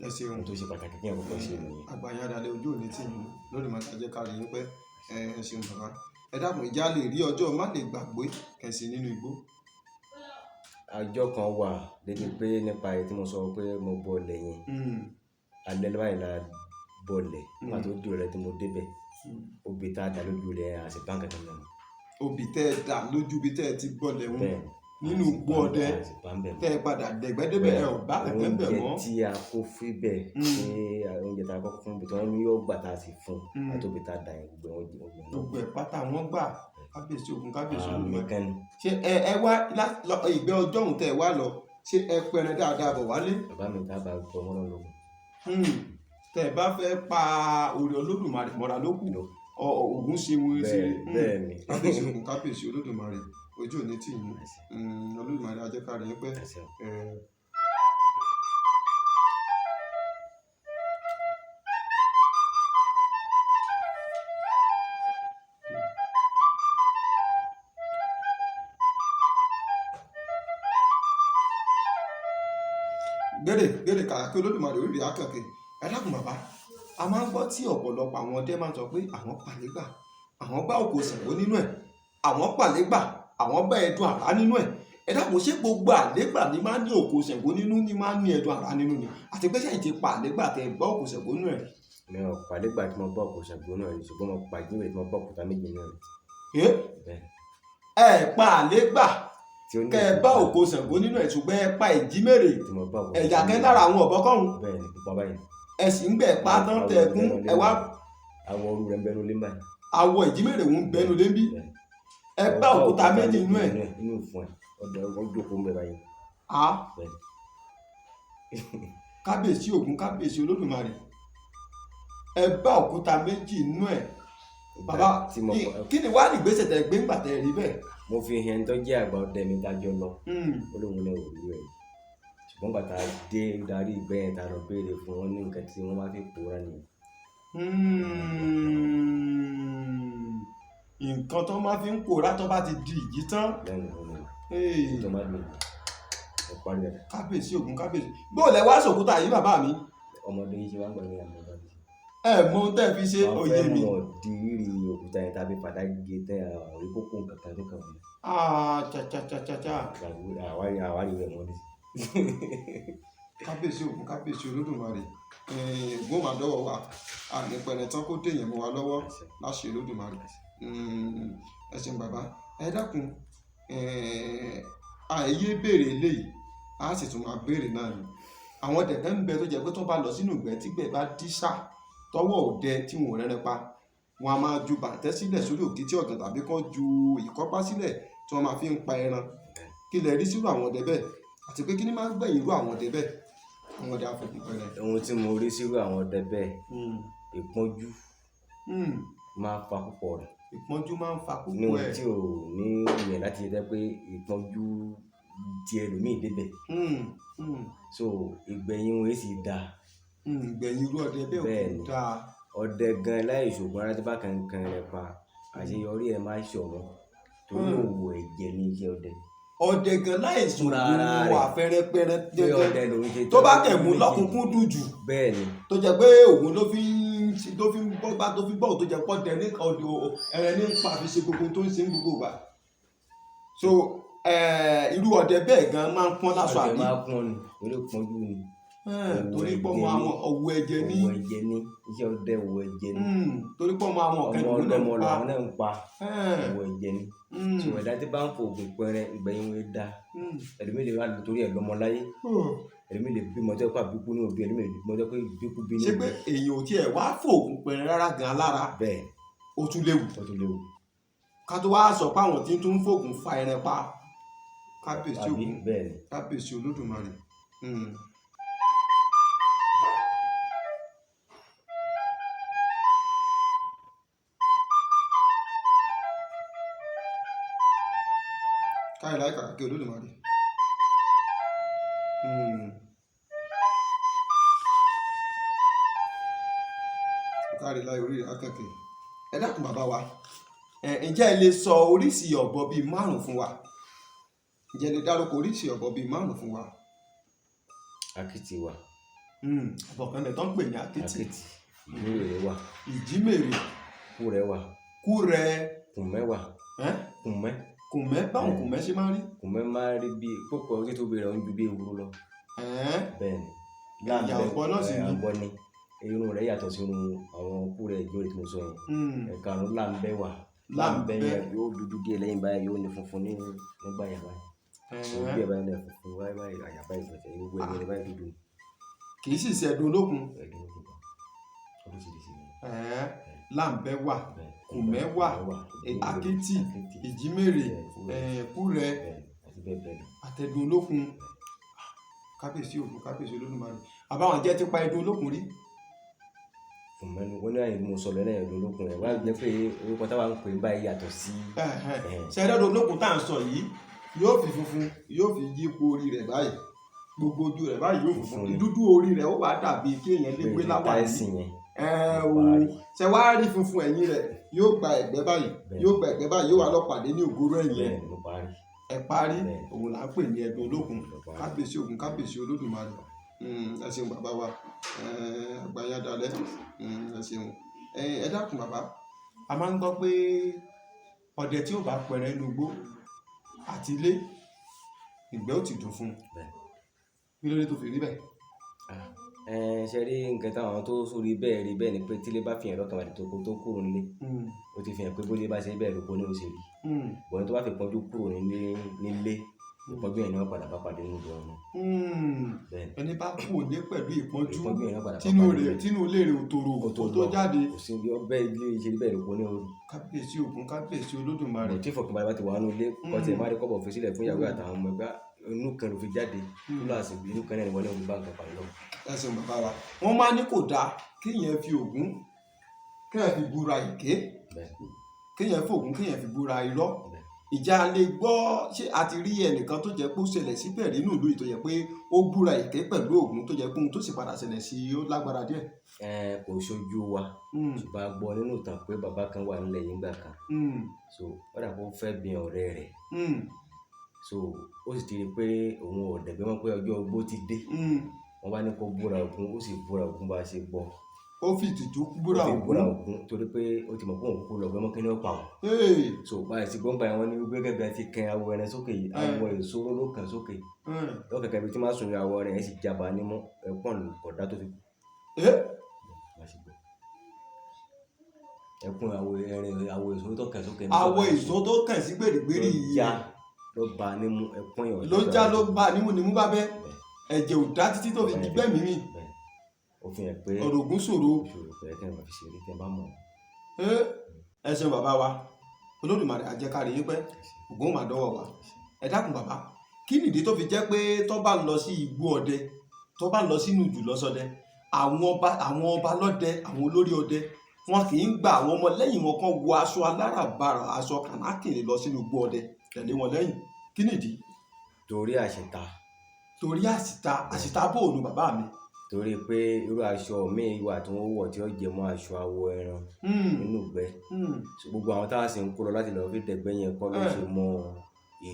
ẹ ṣeun tó ṣe pàtàkì kí ẹ kọ́kọ́ ṣe nìyẹn. àgbàyàn adalẹ̀ ojú òní tì mí lórí màtá jẹ́ ká rí yín pẹ́ ẹ ṣeun bàbá ẹ dákun ìjà lè rí ọjọ́ má lè gbàgbé kẹsì nínú igbó. ọjọ́ kan wà débi pé nípa èyí tí mo sọ pé mo bọ̀lẹ̀ yẹn alẹ́ báyìí la bọ̀lẹ̀ nígbà tó di ọ̀rẹ́ tí mo débẹ̀ obì tá a dà lójú rẹ̀ àti báńkì kan náà. obì tẹ́ ẹ dà lójú bí tẹ́ ẹ ti bọ̀lẹ̀ wọn nínú igbó ọdẹ tẹ́ ẹ padà dẹ̀gbẹ́dẹ́bẹ̀ ẹ ò bá kẹ̀kẹ́ ń bẹ̀ mọ́. oúnjẹ tí a kó fún bẹ̀ ṣé oúnjẹ tá a kọ́ fún bẹ̀ tí wọ́n ní yóò gbà tá a sì fún àtòbí tá a dà yẹn gbogbo ẹ̀ pátá wọn gbà kábíyèsí Ògún kábíyèsí Olúmọ. ṣé ẹ wá ìgbẹ́ ọjọ́ òun tẹ́ ẹ wá lọ ṣé ẹ pẹran dáadáa bọ̀ wálé. bàbá mi tá a bá gbọ́ wọn lọ́wọ́. tẹ́ ẹ bá fẹ́ pa orí Olódùmarè mọ́ra ló kù Ògún ṣe wọn ṣe kábíyèsí Ògún kábíyèsí Olódùmarè ojú ò ní tì yín Olódùmarè á jẹ́ ká rí yín pẹ́. gẹ́rẹ́ kàkà kí Olódùmarè orí rẹ̀ á kànkè. Ẹ dákun bàbá, a máa ń gbọ́ tí ọ̀pọ̀lọpọ̀ àwọn ọdẹ máa ń sọ pé àwọn pàlégbà, àwọn bá òkò Ṣàngó nínú ẹ̀, àwọn pàlégbà, àwọn bá ẹdun àrá nínú ẹ̀. Ẹ dákun, ṣé gbogbo àlégbà ni máa ń ní òkò Ṣàngó nínú ni máa ń ní ẹdun àrá nínú ni? Àti pé sẹ́yìn ti pàlégbà tẹ gbọ́ òkò Ṣàngó nínú ẹ̀? Mi ò pàlégbà tí mo bọ́ òkò Ṣàngó náà rí, ṣùgbọ́n mo pàjùwèé tí mo bọ́ òkúta méjì náà rí. Ẹ pa àlégbà kẹ ẹ bá òkò Ṣàngó nínú ẹ̀, ṣùgbọ́n ẹ pa ìjímèrè ẹ̀yà kẹ́ lára àwọn ọ̀bọ́kọ́rùn. Bẹ́ẹ̀ni, pupa báyìí. Ẹ sì ń gbẹ̀ pa tán tẹ̀kún ẹ wá. Awọ oru rẹ̀ ń bẹnu lé báyìí. Awọ ìjímèrè ń bẹnu lé bí. Ẹ bá òkúta méjì nínú ẹ̀. Inú fún ẹ ọdọ ọjọkọ ń bẹ báyìí. Kábíyèsí Ògún, kábíyèsí Olódùmarè. Ẹ bá òkúta méjì nínú ẹ̀. Bàbá, kí ni wàá ní ìgbésẹ̀ tẹ gbé ńgbà tẹ rí bẹ́ẹ̀? Mo fi hàn tó jẹ́ àgbà ọdẹ mi dájọ́ lọ. Olóhùn náà ò rí rẹ̀. Ṣùgbọ́n bàtà dé darí ìgbẹ́ yẹn ta lọ béèrè fún wọn ní nǹkan tí wọ́n bá fi pòórá nìyẹn. Nǹkan tó máa fi ń pòórá tó bá ti di ìjì tán. Lẹ́nu tó máa dùn ọ̀ parí rẹ̀. Kábíyèsí Ògún, kábíyèsí. Bó lẹ wá sòkúta yìí bàbá mi? Ọmọdé yìí ṣe wá ń gbà ní àmọ́ ọba mi. Ẹ mọ ohun tẹ́ fi ṣe òye mi. Wọ́n fẹ́ mọ̀ di rírì òkúta yẹn tàbí padà gé tẹ́ àwọn ìkókó nǹkan kan tó kàn wọ́n. Cha. Àwárí rẹ̀ mọ́ ní. Kábíyèsí Ògún, kábíyèsí Olódùmarè. Ògún máa dọ́wọ́ wa, àní pẹ̀lẹ́ tán kó dèyàn mọ́ wa lọ́wọ́ láṣẹ Olódùmarè. Ẹ ṣeun bàbá. Ẹ dákun, àìyé béèrè eléyìí, a sì tún máa béèrè náà ni. Àwọn dẹ̀dẹ̀ ń bẹ tó jẹ́ pé tó bá lọ sínú ìgbẹ́ tí ìgbẹ́ bá dí sá tọwọ́ òde tí wọn ò rẹ́rẹ́ pa, wọn a máa ju bàǹtẹ́ sílẹ̀ sórí òkìtì ọ̀gàn tàbí kán ju ìkọ́pá sílẹ̀ tí wọ́n máa fi ń pa ẹran. Kí lẹ rí sírú àwọn ọdẹ bẹ́ẹ̀? Àti pé kí ni máa ń gbẹ̀yìn irú àwọn ọdẹ bẹ́ẹ̀? Àwọn ọdẹ afọ̀kùn pẹ̀lẹ́. Ohun tí mo rí sírú àwọn ọdẹ bẹ́ẹ̀, ìpọ́njú máa ń fa púpọ̀ rẹ̀. Ìpọ́njú máa ń fa púpọ̀ ẹ̀. Ní ohun tí ò ní ìyẹn láti jẹ́ pé ìpọ́njú ti ẹlòmíì débẹ̀. So ìgbẹ̀yìn wọn èsì dáa. Ìgbẹ̀yìn irú ọdẹ bẹ́ẹ̀ kò dáa. Ọdẹ gan láì ṣògùn ara tí bá kankan rẹ̀ pa, àṣeyọrí ẹ̀ máa ṣọ̀wọ́n torí òwò ẹ̀jẹ̀ ní iṣẹ́ ọdẹ. Ọdẹ gan láì ṣògùn àfẹ́rẹ́pẹ́rẹ́ tó bá kẹ̀ mú lọ́kùnkúndùn jù. Bẹ́ẹ̀ni. Tó jẹ́ pé òun ló fi ń bọ́ tó jẹ́ pọ́ dẹ ní ẹran ní pa fi ṣe gbogbo tó ń ṣe ní gbogbo ìgbà. So irú ọdẹ bẹ́ẹ̀ gan máa ń pọ́n láṣọ àbí. Ọdẹ máa pọ́n ni, orí pọ́njú ni. Torí pọ́ mọ àwọn ọ̀wọ̀ ẹ̀jẹ̀ ní. Ọ̀wọ̀ ẹ̀jẹ̀ ní, iṣẹ́ ọdẹ ọ̀wọ̀ ẹ̀jẹ̀ ní. Torí pọ́ mọ àwọn ọ̀kẹ́ ọmọ làwọn náà ń pa ọ̀wọ̀ ẹ̀jẹ̀ ní. Ṣùgbọ́n ẹ̀dá tí bá ń fò ògùn pẹrẹ ìgbẹ̀yìn wọn dá. Ẹlòmíì lè wá torí ẹ̀ lọ́mọ láyé. Ẹlòmíì lè bímọ tó kọ́ àbíkú ní òbí, ẹlòmíì lè bímọ tó kọ́ ìbíkú bí ní. Ṣé pé èèyàn ò tiẹ̀ wá fòògùn pẹrẹ rárá gan lára? Bẹ́ẹ̀. Ó tún léwu. Ká tó wá sọ pé àwọn tí ń tún fòògùn fa ẹran pa. Kábíyèsí Ògún, kábíyèsí Olódùmarè. Káyọ̀ láì kàkà kí Olódùmarè. Káyọ̀ láì orí akẹ́kẹ́. Ẹ dákun bàbá wa, ǹjẹ́ ẹ lè sọ oríṣi ọ̀bọ bíi 5 fún wa? Ǹjẹ́ ẹ lè dárúkọ oríṣi ọ̀bọ bíi 5 fún wa? Akiti wà. Ọ̀bọ kan lẹ̀ tó ń pè ní akiti. Ìjímèrè wà. Ìjímèrè. Kúrẹ́ wà. Kúrẹ́. Kùnmẹ́ wà. Kùnmẹ́. Báwọn kùnmẹ́ ṣe máa ń rí? Kùnmẹ́ máa ń rí bí púpọ̀ orí tó bẹ̀rẹ̀ oúnjẹ bí ewúro lọ. Bẹ́ẹ̀ni. Ìyá ọ̀bọ náà sì ní. Àbọ̀ ni. Irun rẹ̀ yàtọ̀ sí irun àwọn kúrẹ́ ìjímèrè tí mo sọ yẹn. Ẹ̀karùn láǹbẹ́ wà. Láǹbẹ́ yẹn yóò dúdú díẹ̀ lẹ́yìn báyìí, yóò ní funfun nígbà yàrá yìí. Bí ẹ bá ń lẹ funfun báyìí àyàbá ìfọ̀tẹ̀ gbogbo ẹgbẹ́ báyìí dúdú. Kì í sì ṣe ẹ̀dùn olókun. Láǹbẹ́ wà, kùnmẹ́ wà, akiti, ìjímèrè, kúrẹ́, àtẹ̀dùn olókun. Kábíyèsí Ògún, kábíyèsí Olódùmarè. Àbáwọn jẹ́ ti pa ẹ̀dùn olókun rí? fún mẹ́nu wọ́n ní àyè mo sọ lọ́nà ẹ̀rọ olókun ẹ̀ wá jẹ́ pé orúkọ táwa ń pè ń báyìí yàtọ̀ sí. ṣẹ́ẹ́dẹ́rẹ́ olókun tá à ń sọ yìí yóò fi funfun yóò fi yípo orí rẹ̀ báyìí gbogbo ojú rẹ̀ báyìí yóò funfun dúdú orí rẹ̀ ó wá dàbí kí èèyàn lè gbé láwà yìí ṣe wá rí funfun ẹ̀yìn rẹ̀ yóò gba ẹ̀gbẹ́ báyìí yóò wá lọ pàdé ní ògóró ẹ̀yìn ẹ̀ parí òun là ń pè ní ẹ̀dùn olókun kábíyèsí Ògún kábíyèsí Olódùmarè ẹ ṣeun bàbá wa àgbáyé dalẹ̀ ẹ ṣeun ẹ dákun bàbá a máa ń gbọ́ pé ọdẹ tí ò bá pẹrẹ inú igbó àti ilé ìgbẹ́ ò ti dùn fún un kí ló dé tó fi rí bẹ́ẹ̀. ṣe rí nǹkan táwọn tó sórí bẹ́ẹ̀ rí bẹ́ẹ̀ ni pé tílé bá fi hàn lọ́kàn àti tó kúrò nílé ó ti fi hàn pé bólé bá ṣe bẹ́ẹ̀ lóko ní oṣù rí bọ́n tó bá fi pọ́njú kúrò nílé ìpọ́njú yẹn ni wọ́n padà bá pàdé nínú ọ̀run. ẹni bá kú òde pẹ̀lú ìpọ́njú tínú ilé rẹ̀ òtòrò tó jáde. kò sí ọbẹ̀ ilé iṣẹ́ bẹ́ẹ̀ lóko ní orí. kábíyèsí Ògún kábíyèsí Olódùmarè. tí ìfọkànbalẹ̀ bá ti wà nínú ilé kọ́tí ẹ̀ má rí kọ́bọ̀ fi sílẹ̀ fún ìyàwó àtàwọn ọmọ ẹgbẹ́ inú kan ló fi jáde nínú àsìkò inú kan náà ni wọ́n ní omi bá nǹkan pàdé lọ. ẹ ṣeun bàbá wa wọ́n máa ní kò dáa kéèyàn fi Ògún kéèyàn fi búra èké kéèyàn fi Ògún kéèyàn fi búra irọ́ ìjà lè gbọ́ ṣé a ti rí ẹnìkan tó jẹ́ pé ó ṣẹlẹ̀ síbẹ̀ nínú ìlú yìí tó jẹ́ pé ó búra èké pẹ̀lú Ògún tó jẹ́ pé ohun tó sì padà ṣẹlẹ̀ sí i ó lágbára díẹ̀. kò ṣojú wa ṣùgbọ́n a gbọ́ nínú ìtàn pé bàbá kan wà nílẹ̀ yìí ńgbà kan so ó dà kó fẹ́ bí ọ̀rẹ́ rẹ̀ so ó sì ti rí i pé òun ò dẹ̀gbẹ́ mọ́ pé ọjọ́ ogbó ti dé wọ́n bá ní kó búra Ògún ó sì búra Ògún bá a ṣe gbọ́. ó fi ìtìjú búra Ògún torí pé ó ti mọ̀ pé òun kúkú lọ gbẹ́mọ́ kí ni ó pa òun. so báyìí sí gbọ́ngbà yẹn wọ́n ní gẹ́gẹ́ bí a ti kẹ́ awọ ẹran sókè yìí awọ ìṣòro ló kàn sókè lọ́wọ́ kẹ̀kẹ́ bí tí máa sùn ní awọ rẹ̀ ẹ̀ sì jaba nímú ẹ̀pọ̀n kọ̀dá tó fi kú. ẹkún awọ ìṣòro tó kàn sókè. awọ ìṣòro tó kàn sí gbèrègbèrè yìí ló bá nímú ẹkún yẹn. ló já ló bá nímú bá bẹ́ ẹ̀jẹ̀ ò dá títí tó fi gbẹ́mìí mi. ó fi hàn pé ọ̀rọ̀ Ògún ṣòro. ìṣòro pé ẹ máa fi ṣeré tẹ́ bá mọ̀. ẹ ṣeun bàbá wa Olódùmarè àjẹkárí yín pẹ́ Ògún máa dọ́wọ́ wa ẹ dákun bàbá kí nìdí tó fi jẹ́ pé tó bá lọ sí igbó ọdẹ tó bá lọ sínú ìjù lọ́sọdẹ àwọn ọba lọ́dẹ àwọn olórí ọdẹ wọn kì í gba àwọn ọmọ lẹ́yìn wọn kan wọ aṣọ aláràbarà aṣọ kànákìnì lọ sínú igbó ọdẹ tẹ̀lé wọn lẹ́yìn kí nìdí. torí àṣìta. àṣìta bóòlù bàbá mi. torí pé irú aṣọ míì wà tí wọ́n wọ̀ tí ó jẹ mọ́ aṣọ awọ ẹran nínú ìgbẹ́ gbogbo àwọn táwọn sì ń kó lọ láti lọ́ọ́ fi dẹ̀gbẹ́ yẹn kọ́ ló ṣe mọ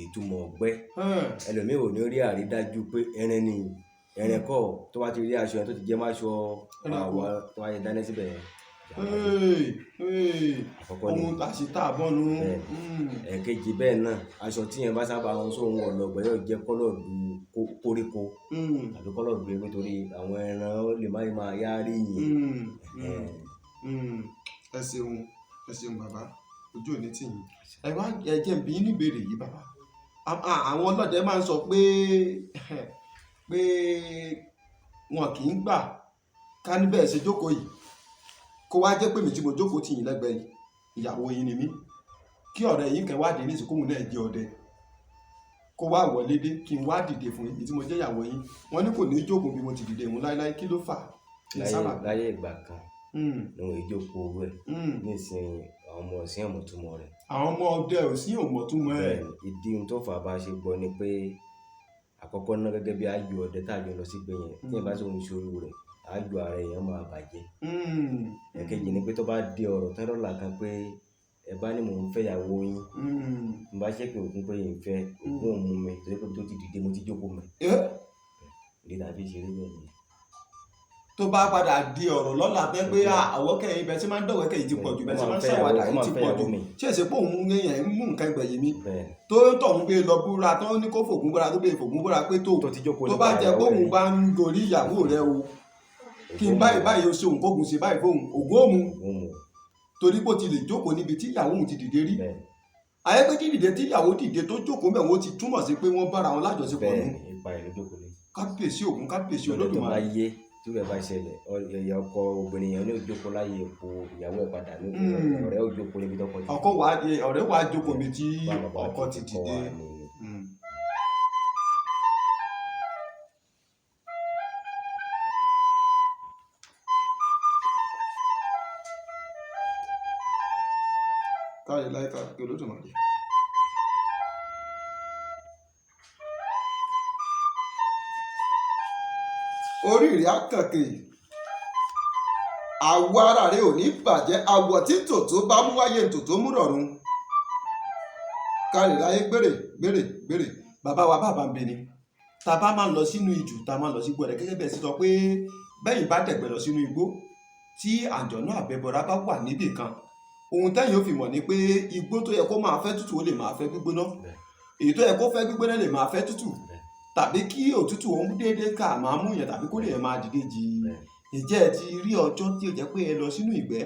ìtumọ̀ ọgbẹ́ ẹlòmíì ò ní rí àrídájú pé ẹran kọ́ tó bá ti rí aṣọ yẹn tó ti jẹ mọ́ aṣọ àwọ̀ tó wáyé dáná síbẹ̀ yẹn. ohun àṣìta àbọ̀nù. ẹ̀ẹ̀kejì bẹ́ẹ̀ náà aṣọ tí yẹn bá sábà ń sóhun ọ̀lọ́gbẹ́ yóò jẹ́ kọ́lọ̀dù koríko tàbí kọ́lọ̀dù ewé torí àwọn ẹran lè máa yá rí yìí. ẹ ṣeun bàbá ojú òní tì yín ẹ wá ẹ jẹ́ n bi yín níbèrè yìí bàbá àwọn ọlọ́dẹ máa ń sọ pé wọn kì í gbà ká níbẹ̀ ṣe jókòó yìí kó wá jẹ́ pé mi tí mo jókòó tì yín lẹ́gbẹ̀ẹ́ yìí ìyàwó yín ni mí kí ọ̀rẹ́ yín kan wá dé ní ìsìnkú náà jẹ́ ọdẹ kó wá wọlé dé kí n wá dìde fún ibi tí mo jẹ́ ìyàwó yín wọ́n ní kò ní jókòó bí mo ti dìde ìhun láéláé kí ló fà á. láyé ìgbà kan ní òun ìjókòó rẹ̀ nísìnyí àwọn ọmọ ọ̀sìn ọ̀mọ̀túnmọ̀ rẹ̀. àwọn ọmọ ọdẹ ọ̀sìn ọ̀mọ̀túnmọ̀ ẹ̀. ìdí ohun tó fà á bá ṣe gbọ́ ni pé àkọ́kọ́ náà gẹ́gẹ́ bí ayò ọdẹ tá a jọ lọ sí gbẹ̀yìn tí ẹ bá sọ ohun ìṣòro rẹ̀ àjò ara èèyàn máa bàjẹ́. ẹ̀kejì ni pé tó bá di ọ̀rọ̀ tán lọ́la kan pé ẹ bá ní mò ń fẹ́ ìyàwó yín n bá ṣe pé Ògún pé yìí ń fẹ́ Ògún òun mú mi torí pé tó ti dìde mo ti jókòó mi. ìdí tàbí ṣeré bẹ́ẹ̀ ni. tó bá padà di ọ̀rọ̀ lọ́la pé àwọ̀ kẹ́yìn ibẹ̀ tí máa ń dọ̀wẹ́ kẹ́yìn ti pọ̀ jù ibẹ̀ tí máa ń ṣàwádà yìí ti pọ̀ jù ṣé èsì pé òun yẹn ń mú nǹkan gbẹ̀yìn mi tó ń tọ̀hún pé lọ búra tó ní kó fògún búra tó bẹ fògún búra pé tó bá jẹ́ pé òun bá ń gorí ìyàwó rẹ o kí n báyìí o ṣe òun kógun ṣe báyìí fóun Ògún òmu torí pé ó ti lè jókòó níbi tí ìyàwó òun ti dìde rí àyẹ́ pé dìde tí ìyàwó dìde tó jókòó mẹ́wọ́n ó ti túmọ̀ sí pé wọ́n bára wọn lájọṣepọ̀ nù. kábíyèsí Ògún kábíyèsí Olódùmarè. tí rẹ̀ bá ṣẹlẹ̀ ẹ̀yà ọkọ obìnrin yẹn ní òjókòó láyé epo ìyàwó ẹ̀ padà ní ọ̀rẹ́ òjókòó níbi tọkọ ti. ọ̀rẹ́ wàá jókòó níbi tí ọkọ ti dìde. káre láìka kí Olódùmarè. orí rẹ̀ á kànkè àwọ̀ ara rẹ̀ ò ní bàjẹ́ àwọ̀ tí tòótó bá mú wáyé tòótó mú rọ̀rùn káre láyé gbèrè bàbá wa bàbá ń bẹ ni tá a bá máa ń lọ sínú ijù tá a máa ń lọ sí gbọdẹ gẹ́gẹ́ bẹ́ẹ̀ sí sọ pé bẹ́yìn bá dẹ̀gbẹ́ lọ sínú igbó tí àjọ̀nú àbẹ́bọra bá wà níbì kan ohun tẹ́yìn ó fi mọ̀ ni pé igbó tó yẹ kó máa fẹ́ tútù ó lè máa fẹ́ gbígbóná èyí tó yẹ kó fẹ́ gbígbóná lè máa fẹ́ tútù tàbí kí òtútù òun déédéé ká máa mú yẹn tàbí kó lè máa dìde jì ìjẹ́ ẹ ti rí ọjọ́ tí ó jẹ́ pé ẹ lọ sínú ìgbẹ́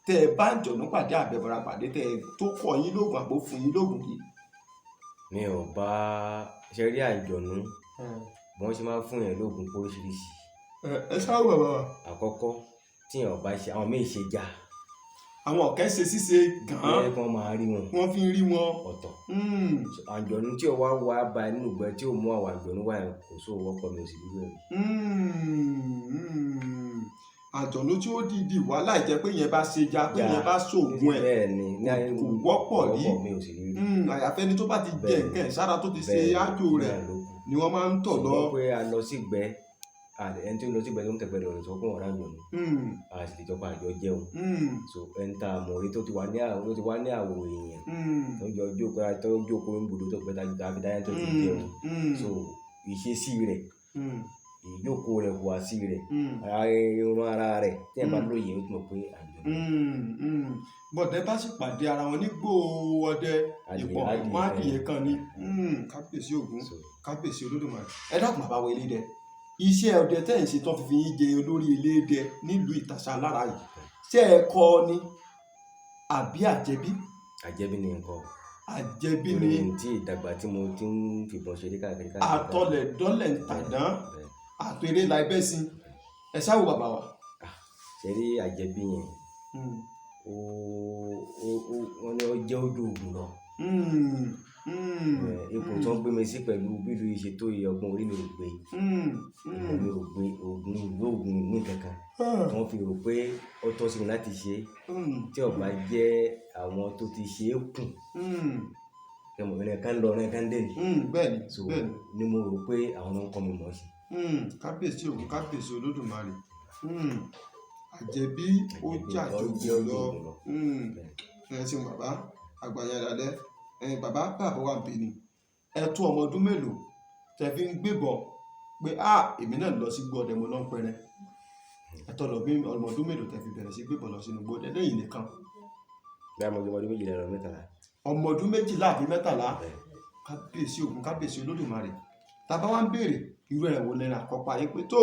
tẹ́ ẹ bá àjọ̀nú pàdé àbẹ́bọra pàdé tẹ́ ẹ tó kọ yín lóògùn àbó fún yín lóògùn yìí. mi ò bá ṣe rí àjọ̀nú bí wọ́n ṣe máa ń fún yẹn lóògùn oríṣiríṣi. ẹ ṣáà wà wà. àkọ́kọ́ tíyàn bá ṣe àwọn míì ṣe já. àwọn ọ̀kẹ́ ṣe ṣíṣe gan-an. ẹ kàn máa rí wọn. wọ́n fi ń rí wọn. ọ̀tọ̀. àjọ̀nú tí ò wá wá bá nínú ìgbẹ́ tí ò mú àwọn àjọ̀nú wá yẹn kò sóò wọ́pọ̀ mi ò sì dúró ẹ̀. àjọ̀nú tí ó dìídì wá láì jẹ́ pé yẹn bá ṣe já pé yẹn bá ṣoògùn ẹ̀. bẹ́ẹ̀ni kò wọ́pọ̀ rí. mi ò sì rí. àyàfẹ́ni tó bá ti jẹ nǹkan ẹ̀ sára tó ti ṣe ájò rẹ̀ ni wọ́n máa ń tọ̀ lọ. ṣùgbọ́n pé a lọ sí ìgbẹ́ ẹni tí ó lọ sí ìgbẹ́ tó ń kẹgbẹ́ rẹ̀ sọ fún ọ̀rá àjọ̀nú a sì lè jọpa àjọ jẹun so ẹni tá a mọ̀ orí tó ti wá ní àwọ̀ èèyàn tó jọ jókòó ń gbòdó tó gbẹ́ta ju tàbí dáyà tó ti jẹun so ìṣesí rẹ̀ ìjókòó rẹ̀ wà sí rẹ̀ irun ara rẹ̀ tí ẹ bá lóye ó mọ̀ pé àjọ̀nú. bọ̀dẹ̀ bá sì pàdé ara wọn nígbò ọdẹ ìpọ̀ mọ́ adìyẹ kan ni kábíyèsí Ògún kábíyèsí Olódùmarè ẹ dákun bàbá wọ ilé dẹ iṣẹ́ ọdẹ tẹ́ ń ṣe tó fi yín jẹ olórí Elédè nílùú Ìtàṣà lára yìí ṣé ẹ kọ́ ni àbí àjẹbí. àjẹbí ni nǹkan. àjẹbí ni. torí tí ìdàgbà tí mo ti ń fìbọn ṣeré káàkiri. àtọlẹ̀ dọ́lẹ̀ ń tàdán àpèrè láìpẹ́ sí ẹ ṣáwó bàbá wa. ṣe rí àjẹbí yẹn wọ́n ní ó jẹ́ ojú oògùn lọ. ipò tó ń gbé mi sí pẹ̀lú bílù ìṣètò ọgbọ́n orí mi ò gbé mi ò gbé oògùn ní kankan tí wọ́n fi rò pé ó tọ́ sí mi láti ṣe tí ó bá jẹ́ àwọn tó ti ṣe é kùn kẹmọ ẹnìkan lọ ẹnìkan dé ní. bẹ́ẹ̀ni so ni mo rò pé àwọn náà ń kọ́ mi mọ̀ sí. kábíyèsí Ògún kábíyèsí Olódùmarè àjẹbí ó jà jòjò lọ ẹ ṣeun bàbá àgbàyà dalẹ bàbá bàbá wà bẹ ni ẹ tó ọmọ ọdún mélòó tẹ fi ń gbébọn pé èmi náà lọ sí gbọdẹ mo lọ ń pẹrẹ ẹ tọ lọ bí ọmọ ọdún mélòó tẹ fi bẹ̀rẹ̀ sí gbébọn lọ sínú gbọdẹ lẹ́yìn nìkan. bí a mọ ọmọ ọdún méjìlá lọ mẹ́tàlá. ọmọ ọdún méjìlá àbí mẹ́tàlá kábíyèsí Ògún kábíyèsí Olódùmarè tàbá wá ń béèrè irú ẹ̀rẹ̀ wo lẹ́nu àkọ́pá yín pé tó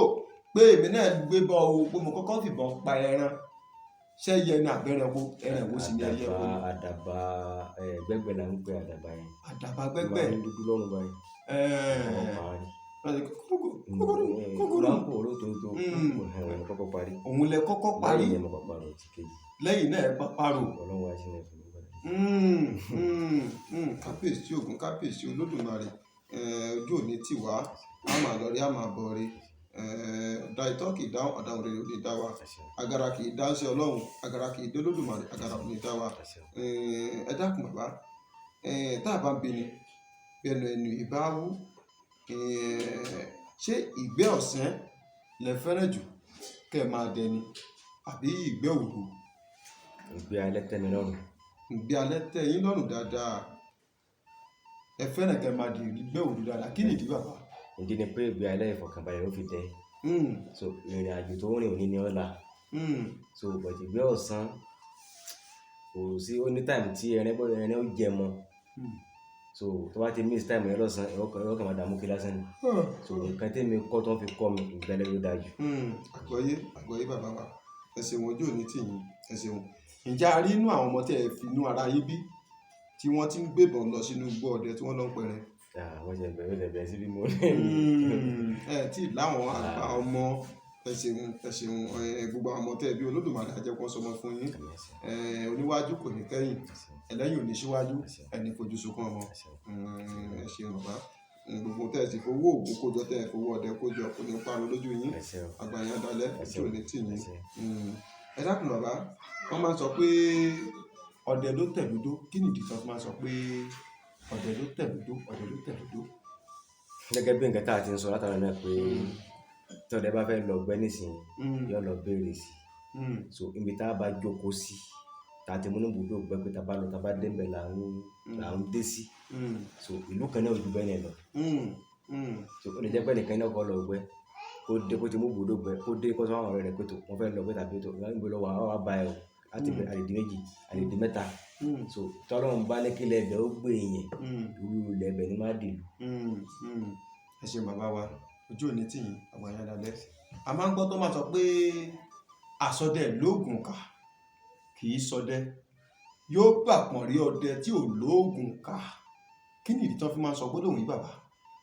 pé èmi náà gbébọn o pé mo kọ́kọ́ fìbọn pa ẹran ṣé yẹ ní abẹ́rẹ́ wo ẹran wo sì ní ẹyẹ wo. àdàbà gbẹgbẹ la ń pè àdàbà yẹn. àdàbà gbẹgbẹ. ìwà dúdú lọ́rùn báyìí. kókóró. láǹpọ̀ olóòótọ́ òun kọ́kọ́ parí. òun lẹ kọ́kọ́ parí. lẹ́yìn ẹ̀ mọ̀ pàpàrọ̀ ti kejì. lẹ́yìn náà ẹ pàpàrọ̀. ọlọ́run wá sí ẹ̀ fún mi. kábíyèsí Ògún kábíyèsí Olódùmarè ojú òní tì wá a máa lọ rí a máa bọ̀ rí ọ̀dà ìtọ́ kì í dáhùn ọ̀dàhùn rere ò ní dá wa agara kì í dáhùn sí Ọlọ́run agara kì í dé Olódùmarè agara ò ní dá wa ẹ dákun bàbá tá a bá ń bini bẹnu ẹnu ìbáwú ṣé ìgbẹ́ ọ̀sán lẹ fẹ́ràn jù kẹ́ ẹ máa dẹni àbí ìgbẹ́ òru. ìgbẹ́ alẹ́ tẹ́ mi lọ́rùn. ìgbẹ́ alẹ́ tẹ́ yín lọ́rùn dáadáa ẹ fẹ́ràn kẹ́ ẹ máa di ìgbẹ́ òru dáadáa kí nìdí bàbá. ìdí ni pé ìgbé alẹ́ ìfọ̀kànbalẹ̀ ló fi tẹ́ so ìrìn àjò tó rìn òní ni ọ̀la so bọ̀dì ìgbé ọ̀sán kò sí ó ní táìmù tí ẹran ó jẹ mọ́ so tó bá ti miss táìmù yẹn lọ́sàn ẹ̀rọ kan máa dààmú kí lásán ni so nǹkan tí mi kọ́ tó ń fi kọ́ mi ìgbẹ́lẹ́ ló dájú. àgbọ́yé bàbá wa ẹ ṣeun ojú òní tì yín ẹ ṣeun ǹjẹ́ a rí inú àwọn ọmọ tí ẹ fi inú ara yín bí tí wọ́n ti ń gbébọn lọ sínú igbó ọdẹ tí wọ́n lọ ń pẹrẹ. wọ́n ṣe bẹ̀rẹ̀ síbí mo ní. tí láwọn àgbà ọmọ ẹ ṣeun gbogbo àwọn ọmọ tẹ bí Olódùmarè àjẹkọ sọmọ fún yín oníwájú kò ní kẹ́yìn ẹlẹ́yìn ò ní síwájú ẹni fojú sunkún ọmọ ẹ ṣeun bàbá gbogbo tẹ ti fowó òògùn kójọ tẹ fowó ọdẹ kójọ kò ní parun lójú yín àgbàyàn dalẹ tí ò ní tì yín ẹ dákun bàbá wọn máa ń sọ pé ọdẹ ló tẹ̀lódó. Kí nìdí tí wọ́n máa sọ pé ọdẹ ló tẹ̀lódó, ọdẹ ló tẹ̀lódó? Gẹ́gẹ́ bí nǹkan tá a ti ń sọ látara náà pé tí ọdẹ bá fẹ́ lọ gbẹ́ nísìnyí yóò lọ béèrè sí so ibi tá a bá jókòó sí tá a ti mú ní ibùdó gbẹ́ pé tá a bá lọ tá a bá dé ńbẹ̀ là ń dé sí so ìlú kan náà ò ju bẹ́ẹ̀ yẹn lọ so ó lè jẹ́ pé nìkan náà kọ́ lọ gbẹ́ kó dé kó ti mú ibùdó gbẹ́ kó dé kó sọ àwọn ọ̀rẹ́ rẹ̀ pé tó wọ́n fẹ́ lọ gbẹ́ tàbí tó wọ́n gbé lọ́wọ́ àwọn àbá ẹ̀ o láti bẹ àlèdè méjì àlèdè mẹ́ta so tọ́lọ́run bá ní kí lẹ́bẹ̀ ó gbé yẹn irú lẹ́bẹ̀ ni má dìlù. Ẹ ṣe bàbá wa ojú òní tì yín àwọn ẹ̀yà dalẹ̀. A máa ń gbọ́ tó máa sọ pé àsọdẹ lóògùn kà kì í sọdẹ, yóò gbàpọ̀n rí ọdẹ tí ò lóògùn kà. Kí nìdí tí wọ́n fi máa ń sọ gbólóhùn yìí bàbá?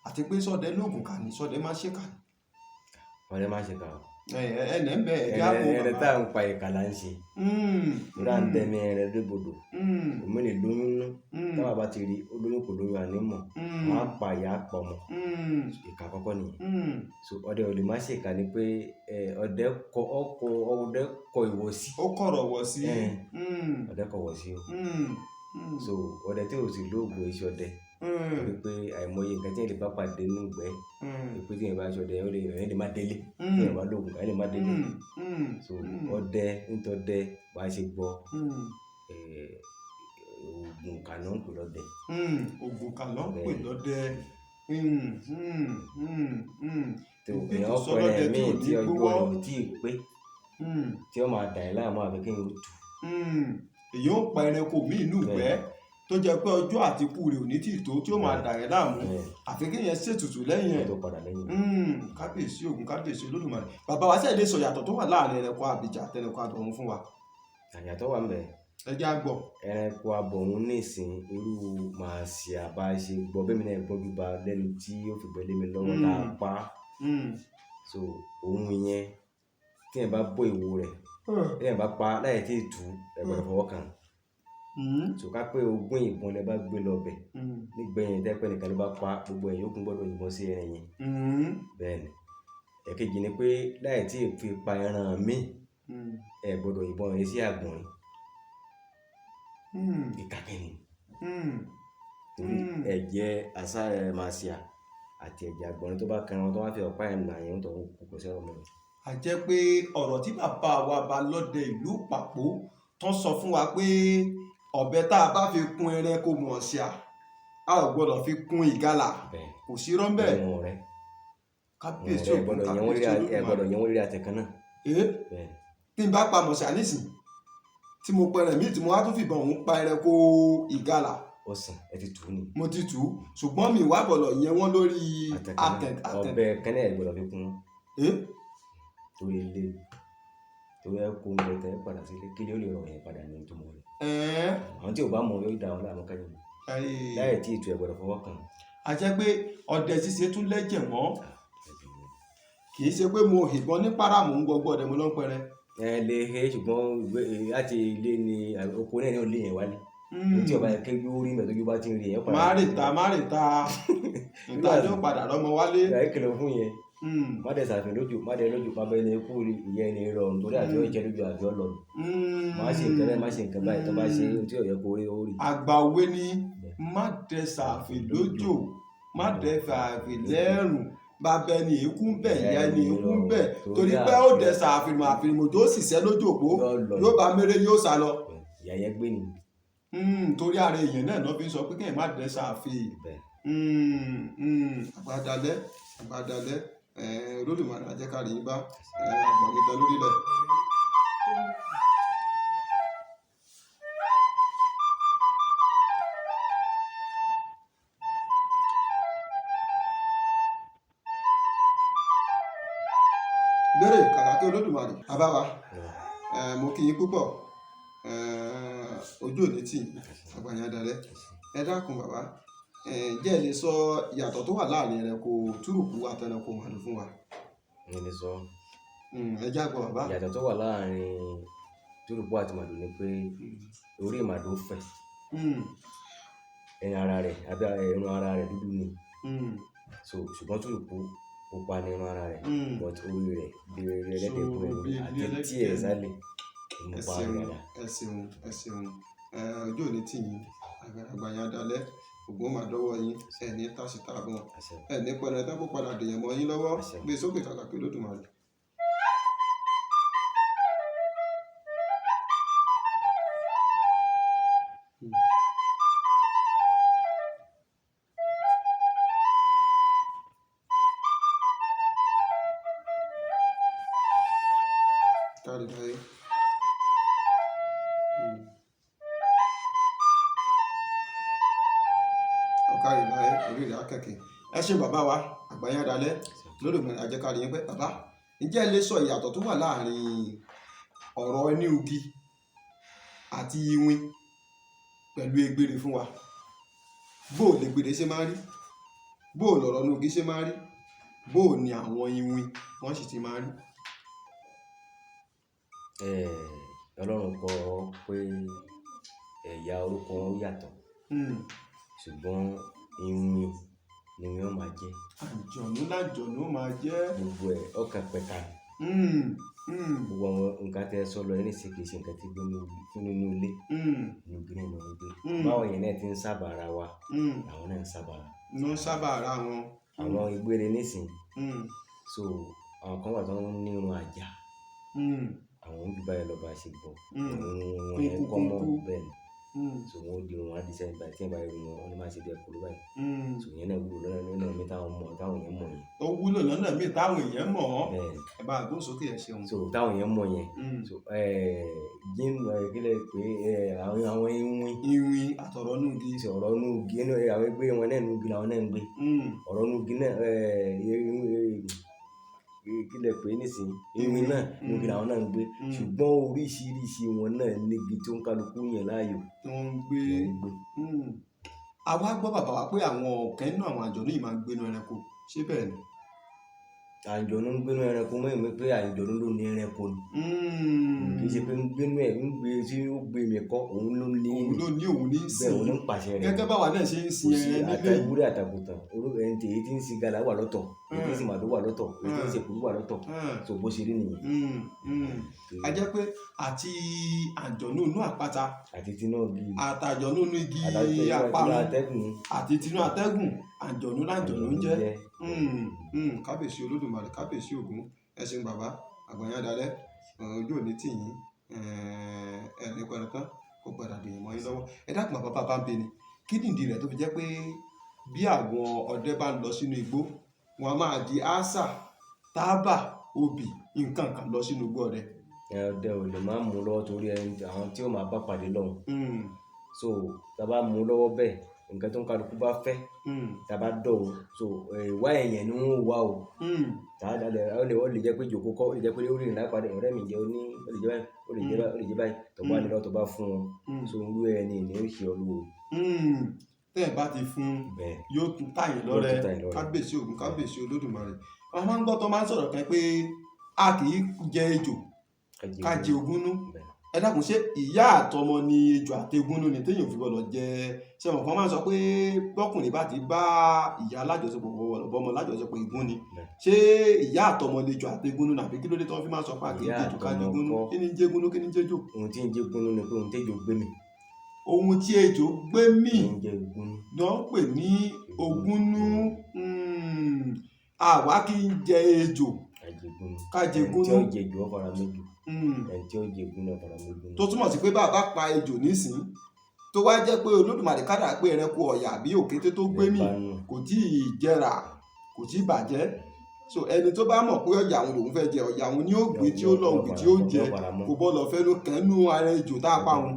Àti pé sọdẹ lóògùn kà ní sọdẹ máa ṣèkà ni. Ọdẹ máa ṣèkà o. Ẹnẹ ń bẹ ẹdí àpò bàbá. Ẹrẹ tá à ń pa ìkà là ń ṣe. Ìrà ń dẹmi ẹrẹ débodò. Òmìnir lóyún nú. Táwa bá ti rí olóyún kò lóyún ànímọ̀. Wọ́n á pa ìyá pọ̀ mọ́. Ìkà àkọ́kọ́ nìyẹn. So ọdẹ ò lè má ṣèkà ni pé ọdẹ kọ ìwọ̀sí. Ó kọ̀rọ̀ wọ̀ sí. Ọdẹ kọ̀ wọ̀ sí o. So ọdẹ tí ò sì lóògùn iṣẹ́ ọdẹ. Torí pé àìmọye nǹkan tí èèyàn lè bá pàdé nínú ìgbẹ́ pé tí èèyàn bá ṣọdẹ èèyàn lè má délé tí èèyàn bá lóògùn èèyàn lè má délé so ọdẹ nítọdẹ bá ṣe gbọ́ oògùn kà ló ń pè lọ́dẹ. Oògùn kà ló ń pè lọ́dẹ. Èèyàn ọpẹrẹ míì tí ọjọ́ rẹ̀ ò tí ì pé tí ó máa dà ẹ́ láàmú àbí kéèyàn ó tù. Èyí ó pa ẹranko míì inú ìgbẹ́ tó jẹ́ pé ọjọ́ àti ikú rẹ̀ ò ní tì tó tí ó máa dà ẹ́ láàmú àfi kéèyàn ṣètùtù lẹ́yìn ẹ̀. Kábíyèsí Ògún, kábíyèsí Olódùmarè. Bàbá wa ṣe lè sọ ìyàtọ̀ tó wà láàrin ẹranko abìjà àti ẹranko abọ̀run fún wa. Ìyàtọ̀ wà ńbẹ̀. Ẹ jẹ́ á gbọ́. Ẹranko abọ̀run nísìn irú màsíà bá ṣe gbọ́ bẹ́ẹ̀ mi náà gbọ́jú ba lẹ́nu tí ó fi gbẹ́lé mi lọ́wọ́ tá a pa so òun yẹn tí ẹ̀ bá bọ́ ìwo rẹ̀ tí ẹ̀ bá pa láì tí ì tú ẹ̀ gbọ́dọ̀ fọwọ́ kàn. So ká pé ogún ìbọn lẹ bá gbé lọ bẹ̀ nígbẹ̀yìn tẹ́pẹ́ nìkan ló bá pa gbogbo ẹ̀yìn yòókù gbọ́dọ̀ yìnbọn sí ẹran yẹn. Bẹ́ẹ̀ni ẹ̀kejì ni pé láì tí ì fi pa ẹran míì ẹ̀ gbọ́dọ̀ yìnbọn yẹn sí àgbọ̀nrín. Ìkàkẹ́ni torí ẹ̀jẹ̀ àṣà màsíà àti ẹ̀jẹ̀ àgbọ̀nrín tó bá kẹran tó bá fi ọ̀pá ẹ̀ nà yẹn tó ń kókó sẹ́wọ̀n mẹ́rin. A jẹ́ pé ọ̀rọ̀ tí bàbá wa Balódé ìlú Pàpó tán sọ fún wa pé ọ̀bẹ tá a bá fi kún ẹranko mọ̀ọ́síà a ò gbọ́dọ̀ fi kún ìgalà kò sí rọ́ńbẹ́. Kábíyèsí Ògún, kábíyèsí Olódùmarè. Ẹ gbọ́dọ̀ yẹn wọ́n rí àtẹ̀kan náà. Tí n bá pa mọ̀ọ́síà nísìn tí mo pẹrẹ míì tí mo wá tún fìbọn òun pa ẹranko ìgalà. Ọ̀sán ẹ ti tù ú ni. Mo ti tù ú ṣùgbọ́n mi wá gbọ́dọ̀ yẹn wọ́n lórí àtẹ̀kan. Ọ̀bẹ kẹ́nẹ́ ẹ̀ gbọ́dọ̀ fi kún wọn. Torí ilé torí ẹ kó oúnjẹ tẹ padà sílé kí ló lè rọ yẹn padà ní ìtumọ̀ rẹ̀. Àwọn tí ò bá mọ̀ yóò dá wọn láàmú káyọ̀ láì tí ìtù ẹ̀ gbọ́dọ̀ fọwọ́ kàn. A jẹ́ pé ọdẹ ṣíṣe tún lẹ́jẹ̀ mọ́ kì í ṣe pé mo ìbọn ní páràmù ń gbọgbọ́ ọdẹ mo ló ń pẹrẹ. Ẹ lè he ṣùgbọ́n láti ilé ni oko náà ní olè yẹn wálé tí ọba yẹn kéjú rí mẹ́tọ́ yóò bá ti rí yẹn padà. Má rè ta níta yóò padà lọ́mọ wálé. Ìyá ìkìlọ̀ fún yẹn má dẹ̀ sàfihàn lójú má dẹ̀ lójú pápá ẹni kú ìyẹn ni rọrùn torí àti ọ̀jẹ̀ lójú àti ọlọ́run má ṣe nǹkan báyìí má ṣe nǹkan báyìí tó bá ṣe tí ò yẹ kó rí ó rí. Àgbà òwe ni má dẹ̀ sàfihàn lójú má dẹ̀ sàfihàn lẹ́rùn bàbá ẹni èkú ń bẹ̀ ìyá ẹni èkú ń bẹ̀ torí pé ó dẹ̀ sàfihàn àfihàn tó sì sẹ́ lójú òpó yóò bá méré yóò sá lọ. Ìyá yẹn gbé ni. Torí ààrẹ èèyàn náà ló fi sọ pé kẹ́hìn má dẹ̀ sàfihàn. Àgbàdalẹ̀ Olódùmarè á jẹ́ ká rí yín bá àgbàmìtẹ lórílẹ̀. Bẹ́rẹ̀ kàkà kí Olódùmarè bàbá wa mo kí yín púpọ̀ ojú òní tì àgbàyàn dalẹ̀. Ẹ dákun bàbá jẹ́ ẹ lè sọ ìyàtọ̀ tó wà láàrin ẹranko túrùkù àti ẹranko màlúù fún wa. Ẹ lè sọ. Ẹ já gbọ́ bàbá. Ìyàtọ̀ tó wà láàrin túrùkù àti màlúù ni pé orí màlúù fẹ̀ ẹran ara rẹ̀ àbí ẹran ara rẹ̀ dúdú ni so ṣùgbọ́n túrùkù pupa ní ẹran ara rẹ̀ but orí rẹ̀ bí ẹlẹ́dẹ̀ kúrẹ́ àti tí ẹ̀ sálẹ̀ mo pa ara rẹ̀. Ẹ ṣeun ojú ò ní tì yín àgbàyàn adalẹ́ ògùn máa dọ́wọ́ yín ẹni tásítà bọ̀ ẹni pẹ̀lú ẹ̀dá kó padà dèèyàn mọ́ yín lọ́wọ́ gbé sókè kàkàkí Olódùmarè. Kárí láyé. Ọ̀kárí láyé orí rẹ̀ akẹ́kẹ́. Ẹ ṣe bàbá wa àgbàyàn adalẹ́ Olódùmarè àjẹkárí yín pé bàbá ǹjẹ́ ẹ lè sọ ìyàtọ̀ tó wà láàrin ọ̀rọ̀ ẹni ugi àti iwin pẹ̀lú egbére fún wa? Bó lè gbére ṣe máa rí, bó lọ̀rọ̀ ẹni ugi ṣe máa rí, bó ni àwọn iwin wọ́n sì ti máa rí. Ọlọ́run kọ pé ẹ̀yà orúkọ wọn yàtọ̀ ṣùgbọ́n iwin ni wọ́n máa jẹ́. Àjọ̀nú lájọ̀nú máa jẹ́. Gbogbo ẹ̀ ọkàn pẹ̀ka. Gbogbo àwọn nǹkan tẹ́ ẹ sọ lọ ẹni sì kì í ṣe nǹkan tí gbé nínú ilé ní obìnrin náà ń gbé. Báwo yẹn náà ti ń sábà ara wa àwọn náà ń sábà ara. Wọ́n sábà ara wọn. Àwọn ìgbére nísìn so àwọn kan wà tó ń ní irun àjà àwọn ń bí báyìí lọ bá ṣe gbọ́ wọn yẹn kọ́ mọ́ bẹ́ẹ̀ ni so wọn di wọn á di sẹ́yìn báyìí tí wọn bá rí wọn máa ṣe bí ẹ̀kọ́ ló báyìí so yẹn náà wúlò lọ́nà mi táwọn èèyàn mọ̀ yẹn. Ó wúlò lọ́nà mi táwọn èèyàn mọ̀ ọ́ ẹ bá gbóhùn sókè ẹ ṣeun. so táwọn èèyàn mọ̀ yẹn so jíìnù kílẹ̀ pé àwọn iwin àtọ̀rọ̀ nùgí. ọ̀rọ̀ nùgí àwọn ẹgbẹ́ wọn náà nùgí làwọn náà ń gbé ọ̀rọ̀ nùgí náà kílẹ̀ pé nísìnyí iwin náà nùgí làwọn náà ń gbé ṣùgbọ́n oríṣiríṣi wọn náà níbi tó ń kálukú yẹn láàyò tí wọ́n ń gbé. Àwa gbọ́ bàbá wa pé àwọn ọ̀kẹ́ nínú àwọn àjọ̀nú yìí máa ń gbénu ẹranko ṣé bẹ́ẹ̀ ni? Àjọ̀nú ń gbénu ẹranko mọ́ ìwé pé àjọ̀nú ló ní ẹranko ni kì í ṣe pé ń gbénu ẹ̀ ń gbé tí ó gbé mi kọ́ òun ló ní òun ní sìn bẹ́ẹ̀ òun ló ń pàṣẹ rẹ̀ gẹ́gẹ́ báwa náà ṣe ń sin ẹran nílé. àtàwúrẹ́ àtàkùtàn èyí tí ń sin Igala wà lọ́tọ̀ èyí tí ń sin màdó wà lọ́tọ̀ èyí tí ń sin èkúrú wà lọ́tọ̀ tó bó ṣe rí nìyẹn. A jẹ́ pé àti àjọ̀nú inú àpáta àti tinú igi àtàjọ̀nú inú igi àparun àti tinú atẹ́gùn àjọ̀nú lájọ̀nú ń jẹ́. Kábíyèsí Olódùmarè kábíyèsí Ògún ẹ ṣeun bàbá àgbàyàn adalẹ́ ojú òní tì yín ẹ̀ẹ́dẹ́ pẹ̀lú tán kó padà dèyàn mọ́ yín lọ́wọ́. Ẹ dákun bàbá bá ń bẹ ni kí nìdí rẹ̀ tó fi jẹ́ pé bí àwọn ọdẹ bá ń lọ sínú igbó wọn a máa di àṣà tábà obì nǹkan kan lọ sínú igbó ọdẹ. Ọdẹ ò lè máa mú lọ́wọ́ torí àwọn tí ó máa bá pàdé lọ́hùn so tá a bá mú lọ́wọ́ bẹ́ẹ̀ nǹkan tó ń kálukú bá fẹ́ tá a bá dọ̀ o so ìwá ẹ̀yẹn ni wọ́n wá o ó lè jẹ́ pé jòkó kọ́ ó lè jẹ́ pé ó rìn lápàdé ọ̀rẹ́ mi jẹ́ ó lè jẹ́ báyìí ó lè jẹ́ báyìí tó bá nílò tó bá fún wọn so irú ẹni ní ó ṣe olúwo. Tẹ́ ẹ bá ti fún yóò tún táyìn lọ́rẹ kábíyèsí Ògún kábíyèsí Olódùmarè. Wọ́n máa ń gbọ́ tó máa ń sọ̀rọ̀ kan pé a kì í jẹ ejò ká jẹ ogúnnú. Ẹ dákun ṣé ìyá àtọmọ ni ejò àtegúnnú ni téèyàn fi gbọdọ̀ jẹ ṣé wọn kan máa ń sọ pé bọ́kùnrin bá ti bá ìyá alájọṣepọ̀ bọ́mọ alájọṣepọ̀ ìgún ni ṣé ìyá àtọmọ lejò àtegúnnú nàbí kí ló dé tí wọ́n fi máa ń sọ pé àkè jẹjò ká jẹgúnnú kí ni jẹgúnnú kí ni jẹjò. Ohun tí ń jẹgúnnú ni pé ohun tẹ́jọ gbé mi. Ohun tí ejò gbé mì ni wọ́n pè ní ogúnnú. Àwa kì í jẹ ejò ká jẹgúnnú. ẹni tí ó jẹ ejò ọ̀fara méjì ẹni tí ó jẹ egúnnú ọ̀fara méjì. Tó túmọ̀ sí pé bá a bá pa ejò nísìnyí tó wá jẹ́ pé Olódùmarè kádàrá pé ẹranko ọ̀yà àbí òkété tó gbé mì kò tí ì jẹrà kò tí ì bàjẹ́ so ẹni tó bá mọ̀ pé ọ̀yà àwọn lòun fẹ́ jẹ ọ̀yà àwọn ni ó gbé tí ó lọ ògbé tí ó jẹ kò bọ́lọ̀ fẹ́ ló kẹ́nu ara ejò tá a pa wọn.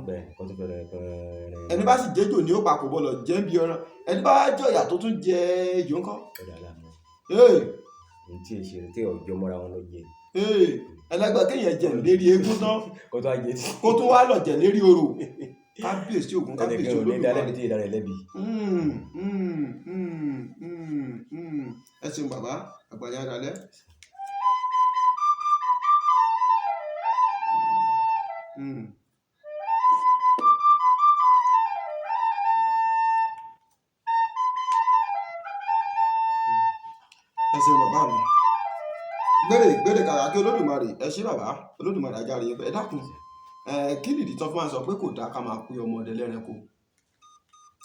Ẹni bá sì jẹ́jò ni ó pa kò bọ́lọ̀ jẹ́ bí ọ̀ràn ẹni bá jẹ́ ọ̀yà tó tún jẹ ejò ńkọ́. tí èsì rẹ tí ọjọ́ mọ́ra wọn ló jẹ. Ẹlẹgbẹ́ kéèyàn jẹ lérí eégún tán kó tún wá lọ jẹ lérí orò. Kábíyèsí Ògún kábíyèsí Olódùmarè. Ẹ ṣeun bàbá àgbàyàn adalẹ́. Ẹ ṣeun bàbá mi gbére kàkà kí Olódùmarè ẹ ṣé bàbá Olódùmarè ajáre ẹ dákun kí nìdí tó fi máa ń sọ pé kò dáa ká máa pe ọmọdé lẹ́ranko.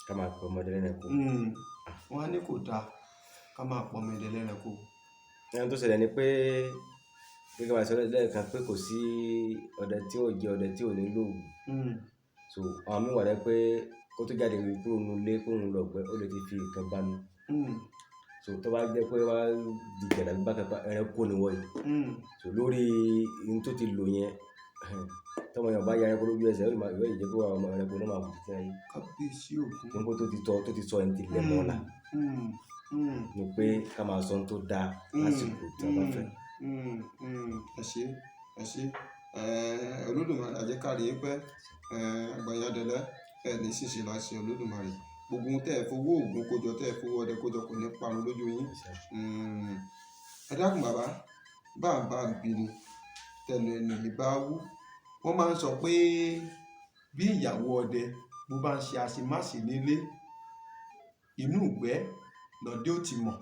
ká máa pe ọmọdé lẹ́ranko. wọ́n á ní kò dáa ká máa pọ ọmọdé lẹ́ranko. ẹni tó ṣẹlẹ̀ ni pé gẹ́gẹ́ bá a sọ lẹ́ẹ̀kan pé kò sí ọdẹ tí ò jẹ ọdẹ tí ò ní lóògùn. so àwọn míì wà rẹ pé kó tó jáde kúrò nínú ilé kó ń lọ gbẹ ó lè ti fi nǹkan bá mi. so tó bá jẹ́ pé wá di jàdá bí bákan ẹranko ni wọ́n yìí. so lórí ohun tó ti lò yẹn tọmọ yẹn bá ya ẹranko lójú ẹsẹ̀ ìwé ìjẹ́ pé ọmọ ẹranko náà máa bù sí ayé. kábíyèsí ògún. nígbà tó ti sọ ẹni ti lẹ̀ mọ́ la ni pé ká máa sọ ohun tó dáa lásìkò tí a bá fẹ́. ẹ ṣé Olódùmarè àjẹkárí yín pẹ́ àgbàyàdẹ̀lẹ́ ní ṣíṣe láṣẹ Olódùmarè gbogbo ohun tẹ́ ẹ fowó ògùn kójọ tẹ́ ẹ fowó ọdẹ kójọ kò ní parun lójú yín. ẹ dákun bàbá bá a bínú tẹnu ẹnu bá wú. wọ́n máa ń sọ pé bí ìyàwó ọdẹ bó bá ń ṣe àṣemáṣe nílé inú ìgbẹ́ lọ́dẹ ó ti mọ̀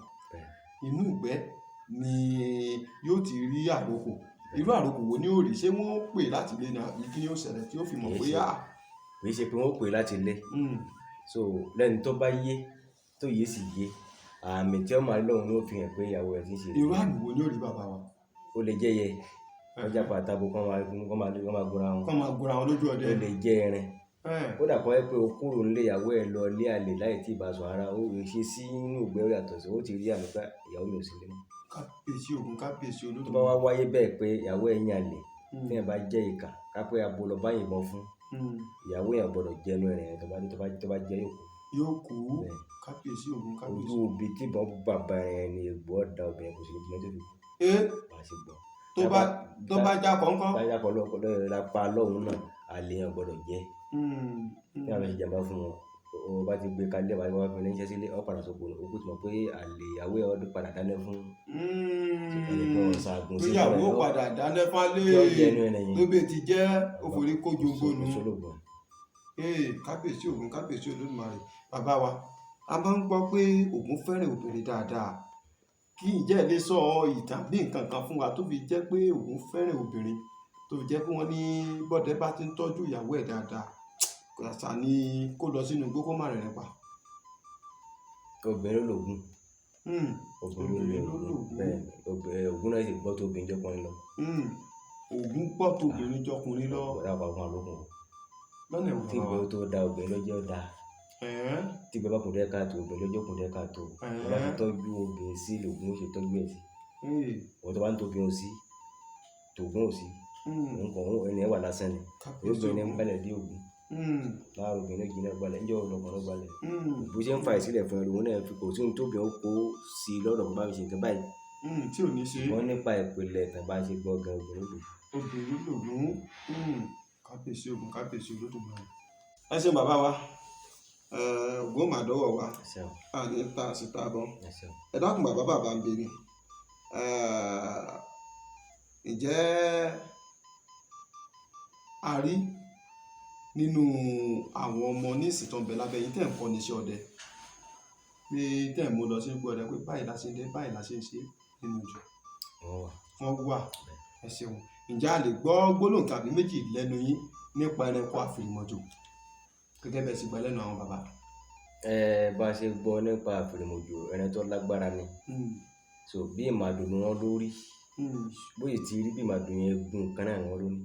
inú ìgbẹ́ ni yóò ti rí àrokò. irú àrokò wo ni ó rí? ṣé wọ́n pè láti ilé ni àbí kí ni ó ṣẹlẹ̀ tí ó fi mọ̀ pé kì í ṣe pé wọ́n pè láti ilé. so lẹ́ni tó bá yé tó yé sì yé àmì tí ó máa lọ́hùn ló fi hàn pé ìyàwó rẹ̀ ti ń ṣe. irú àmì wo ni ó rí bàbá wa? ó lè jẹ́ yẹ ọjà pàtàkì kọ́ máa gbóra wọn lójú ọdẹ. ó lè jẹ́ ẹrin kódà kọ́ ẹ pé o kúrò nílé ìyàwó ẹ lọ ilé àlè láì tí ì bá sọ ara ó lè ṣe sí inú ìgbẹ́ yàtọ̀ sí ó ti rí àmì pé ìyàwó mi ò sí lé mọ́. kábíyèsí ògún kábíyèsí Olódùmarè. tó bá wá wáyé bẹ́ẹ̀ pé ìyàwó ẹ yàn lè tí ẹ bá jẹ́ ìkà kápẹ́ abo lọ bá yìnbọn fún ìyàwó yẹn gbọ́dọ̀ jẹnu ẹ̀rìn tó bá jẹ́ yóò kú. kábíyèsí ògún kábíyèsí. ojú òbí tí ìbọn bàbá ẹ̀ ní egbò ọ̀dà obìnrin kò sì lè jẹ́ tó fi kú. bá a ṣe gbọ́. tó bá já kọ̀ọ̀kan. bá já kọ̀ọ̀kan lápá lọ́hùn náà àlè yẹn gbọ́dọ̀ jẹ́. ní àwọn ìjàmbá fún wọn o bá ti gbé kalẹ̀ wáyé wá fún ní iṣẹ́ sílé ọ̀ padà sọ̀kò ó kò tí mọ̀ pé àlè ìyàwó ẹ̀ ọdún padà dáná fún ẹnìkan ọ̀sàgùn sí ìyàwó padà dáná fún alẹ́ lóbi ti jẹ́ òfòrí kójú gbónú. kábíyèsí ògún kábíyèsí Olódùmarè. bàbá wa a máa ń gbọ́ pé Ògún fẹ́ràn obìnrin dáadáa kí ǹjẹ́ ẹ lè sọ ìtàn bí nǹkan kan fún wa tó fi jẹ́ pé Ògún fẹ́ràn obìnrin tó fi jẹ́ pé wọ́n ní bọ́dẹ bá ti ń tọ́jú ìyàwó ẹ̀ dáadáa kàṣà ni kó lọ sínú igbó kó má rẹ̀ pa. obìnrin lògùn. obìnrin lògùn bẹ́ẹ̀ Ògún náà sì gbọ́ tó obìnrin jọkùnrin lọ. Ògún gbọ́ tó obìnrin jọkùnrin lọ. ọ̀rẹ́ àpapọ̀ àlókùn. lọ́nà ìwọ̀n tí ìgbẹ́ tó da obìnrin lọ́jọ́ da. tí ìgbẹ́ bá kùn dẹ́ káàtó obìnrin lọ́jọ́ kùn dẹ́ káàtó. wọ́n bá ti tọ́jú obìnrin sí lògùn ó ṣe tọ́jú ẹ̀ sí. wọ́n tó bá ń tóbi ọ̀ sí tògùn ò sí. nǹkan ẹni ẹ wà lásán ni obìnrin ń balẹ̀ dé Ògún. láàárọ̀ obìnrin jìnnà balẹ̀ ńjọ́ ọlọ́kùnrin balẹ̀. bó ṣe ń fa ìsílẹ̀ fún ẹlòmíràn náà fi kò sí ohun tóbi ó kó sí i lọ́dọ̀ bá mi ṣe nǹkan báyìí. tí ò ní ṣe. wọ́n nípa ìpìlẹ̀ tàn bá ṣe gbọ́ gan obìnrin lògùn. obìnrin lògùn kábíyèsí Ògún kábíyèsí Olódùmarè. ẹ ṣe bàbá wa Ògún mà dọ́wọ́ wa àní ta síta bọ́ ẹ dákun bàbá ń bèrè ǹjẹ́ a rí nínú àwọn ọmọ oníṣìí tó ń bẹ lábẹ́ yín tẹ̀ ń kọ́ níṣẹ́ ọdẹ pé tẹ̀ ń mú lọ sí igbó ọdẹ pé báyìí la ṣe ń dé báyìí la ṣe ń ṣe nínú ìjọ wọ́n wà ẹ ṣeun ǹjẹ́ a lè gbọ́ gbólóhùn tàbí méjì lẹ́nu yín nípa ẹranko àfìrìmọ̀jò gẹ́gẹ́ bẹ́ẹ̀ sì gbọ́ lẹ́nu àwọn bàbá. bá a ṣe gbọ́ nípa àfìrìmọ̀jò ẹran tó lágbára ni so bí ìmàdùn ni wọ́n lórí bóyá ti rí bí ìmàdùn yẹn egun kan náà wọ́n lórí.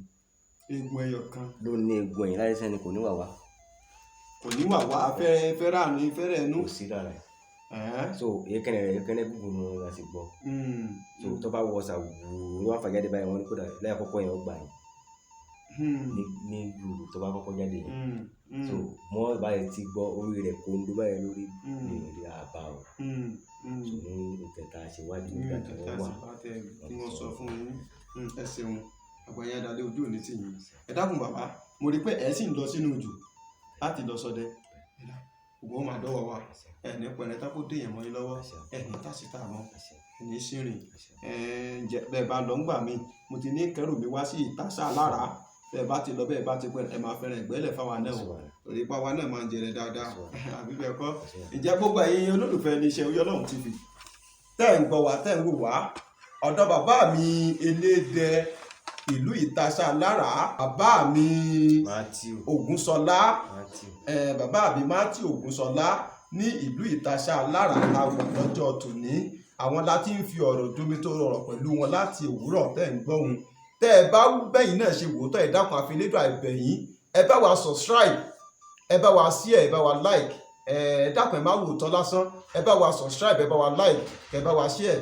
egun ẹyọ kan. ló ní egun ẹ̀yìn láti sẹ́ni kò ní wàwá. kò ní wàwá fẹ́rẹ̀ àánú fẹ́rẹ̀ ẹnu. kò sí lára ẹ̀. so èékánná gbùgbù ni wọ́n ti gbọ́. so tó bá wọ ọ̀sà wùú wọ́n fàjáde báyìí wọ́n ní kódà lẹ́yìn àkọ́kọ́ yẹn ó gbà yẹn. ní gbùgbù tó bá kọ́kọ́ jáde yẹn. so mọ́ báyìí ti gbọ́ orí rẹ̀ kó ń do báyìí lórí ìrìn àbá o. so ní ìtẹ̀ta àṣewádìí nígbà tí wọ́n wà. tí wọ́n sọ fún yín ẹ ṣeun àgbáyé adalẹ ojú òní tì yín ẹ dákun bàbá mo rí pé ẹ sì ń lọ sínú jù láti lọ ṣọdẹ Ògún máa dọ́wọ́ wa ẹni pẹ̀lẹ́ tákó dé yẹn mọ́ yín lọ́wọ́ ẹni tásítà mọ́ ẹni sírìn bẹ́ẹ̀ bá lọ ń gbà mí mo ti ní kẹrù mi wá sí ìtàṣà lára bẹ́ẹ̀ bá ti lọ bẹ́ẹ̀ bá ti pẹ́ ẹ máa fẹ́ràn ìgbẹ́lẹ̀ fáwa náà o torí pa wa náà máa ń jẹrẹ dáadáa àbí bẹ́ẹ̀ kọ́ ìjẹ́ gbogbo ẹ̀yin olólùfẹ́ iléeṣẹ́ Oyè Ọlọ́run TV tẹ́ ń gbọ́ wá tẹ́ ń wò wá ọ̀dọ̀ bàbá mi Elédè ìlú ìtaṣà lára. Bàbá mi Ògúnṣọlá bàbá mi Matthew Ògúnṣọlá ní ìlú ìtaṣà lára láwọn lọ́jọ́ tòní. Àwọn láti ń fi ọ̀rọ̀ jómi tó rọrọ̀ pẹ̀lú wọn láti òwúrọ̀ tẹ́ ń gbọ́ ohun. Tẹ́ ẹ bá bẹ́yìn náà ṣe wò tọ́ ẹ dákun àfilédùn àìbẹ̀yìn. Ẹ bá wa subscribe, ẹ bá wa share, ẹ bá wa like. Ẹ dákun ẹ má wò tọ́ lásán. Ẹ bá wa subscribe, ẹ bá wa like, ẹ bá wa share.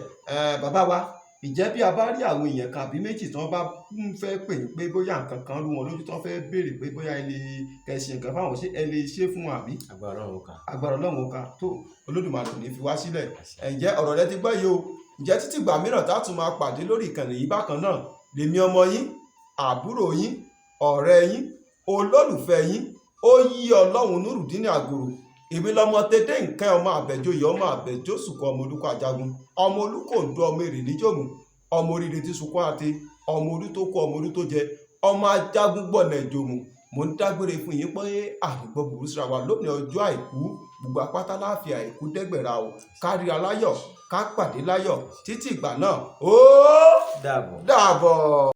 Bàbá wa, ìjẹ́ bí a bá rí àwọn èèyàn kan àbí méjì tí wọ́n bá fẹ́ pè ní pé bóyá nǹkan kan rú wọn lójú tí wọ́n fẹ́ béèrè pé bóyá ẹ lè kẹ̀sì nǹkan fáwọn ṣé ẹ lè ṣe fún wọn àbí. Agbára Ọlọ́run ó ká tó Olódùmarè ò ní fi wá sílẹ̀. Ǹjẹ́ ọ̀rọ̀ rẹ ti gbọ́ yìí o. Ǹjẹ́ títí ìgbà mìíràn tá tún máa pàdé lórí ìkànnì yìí bákan náà, lèmi ọmọ yín, àbúrò yín, ọ̀rẹ́ yín, olólùfẹ́ yín, ó yí Ọlọ́run Nurudeen Àgòrò. Èmi lọmọ tètè nǹkan ọmọ àbẹ̀jọyè ọmọ àbẹ̀jọ́sùkọ ọmọ olúkọ ajagun ọmọ olúkòǹdó ọmọ èrè níjòmù ọmọ oríire tí sunkún àti ọmọ orí tó kó ọmọ orí tó jẹ ọmọ ajagun gbọ̀nà ìjòmù. Mo ń dágbére fún yín pé àdìgbò burú síra wa lónìí ọjọ́ àìkú gbogbo apáta láàfin àìkú dẹ́gbẹ̀rà o. Kárí aláyọ̀ ká pàdé láyọ̀ títí ìgbà náà ó dàbọ̀.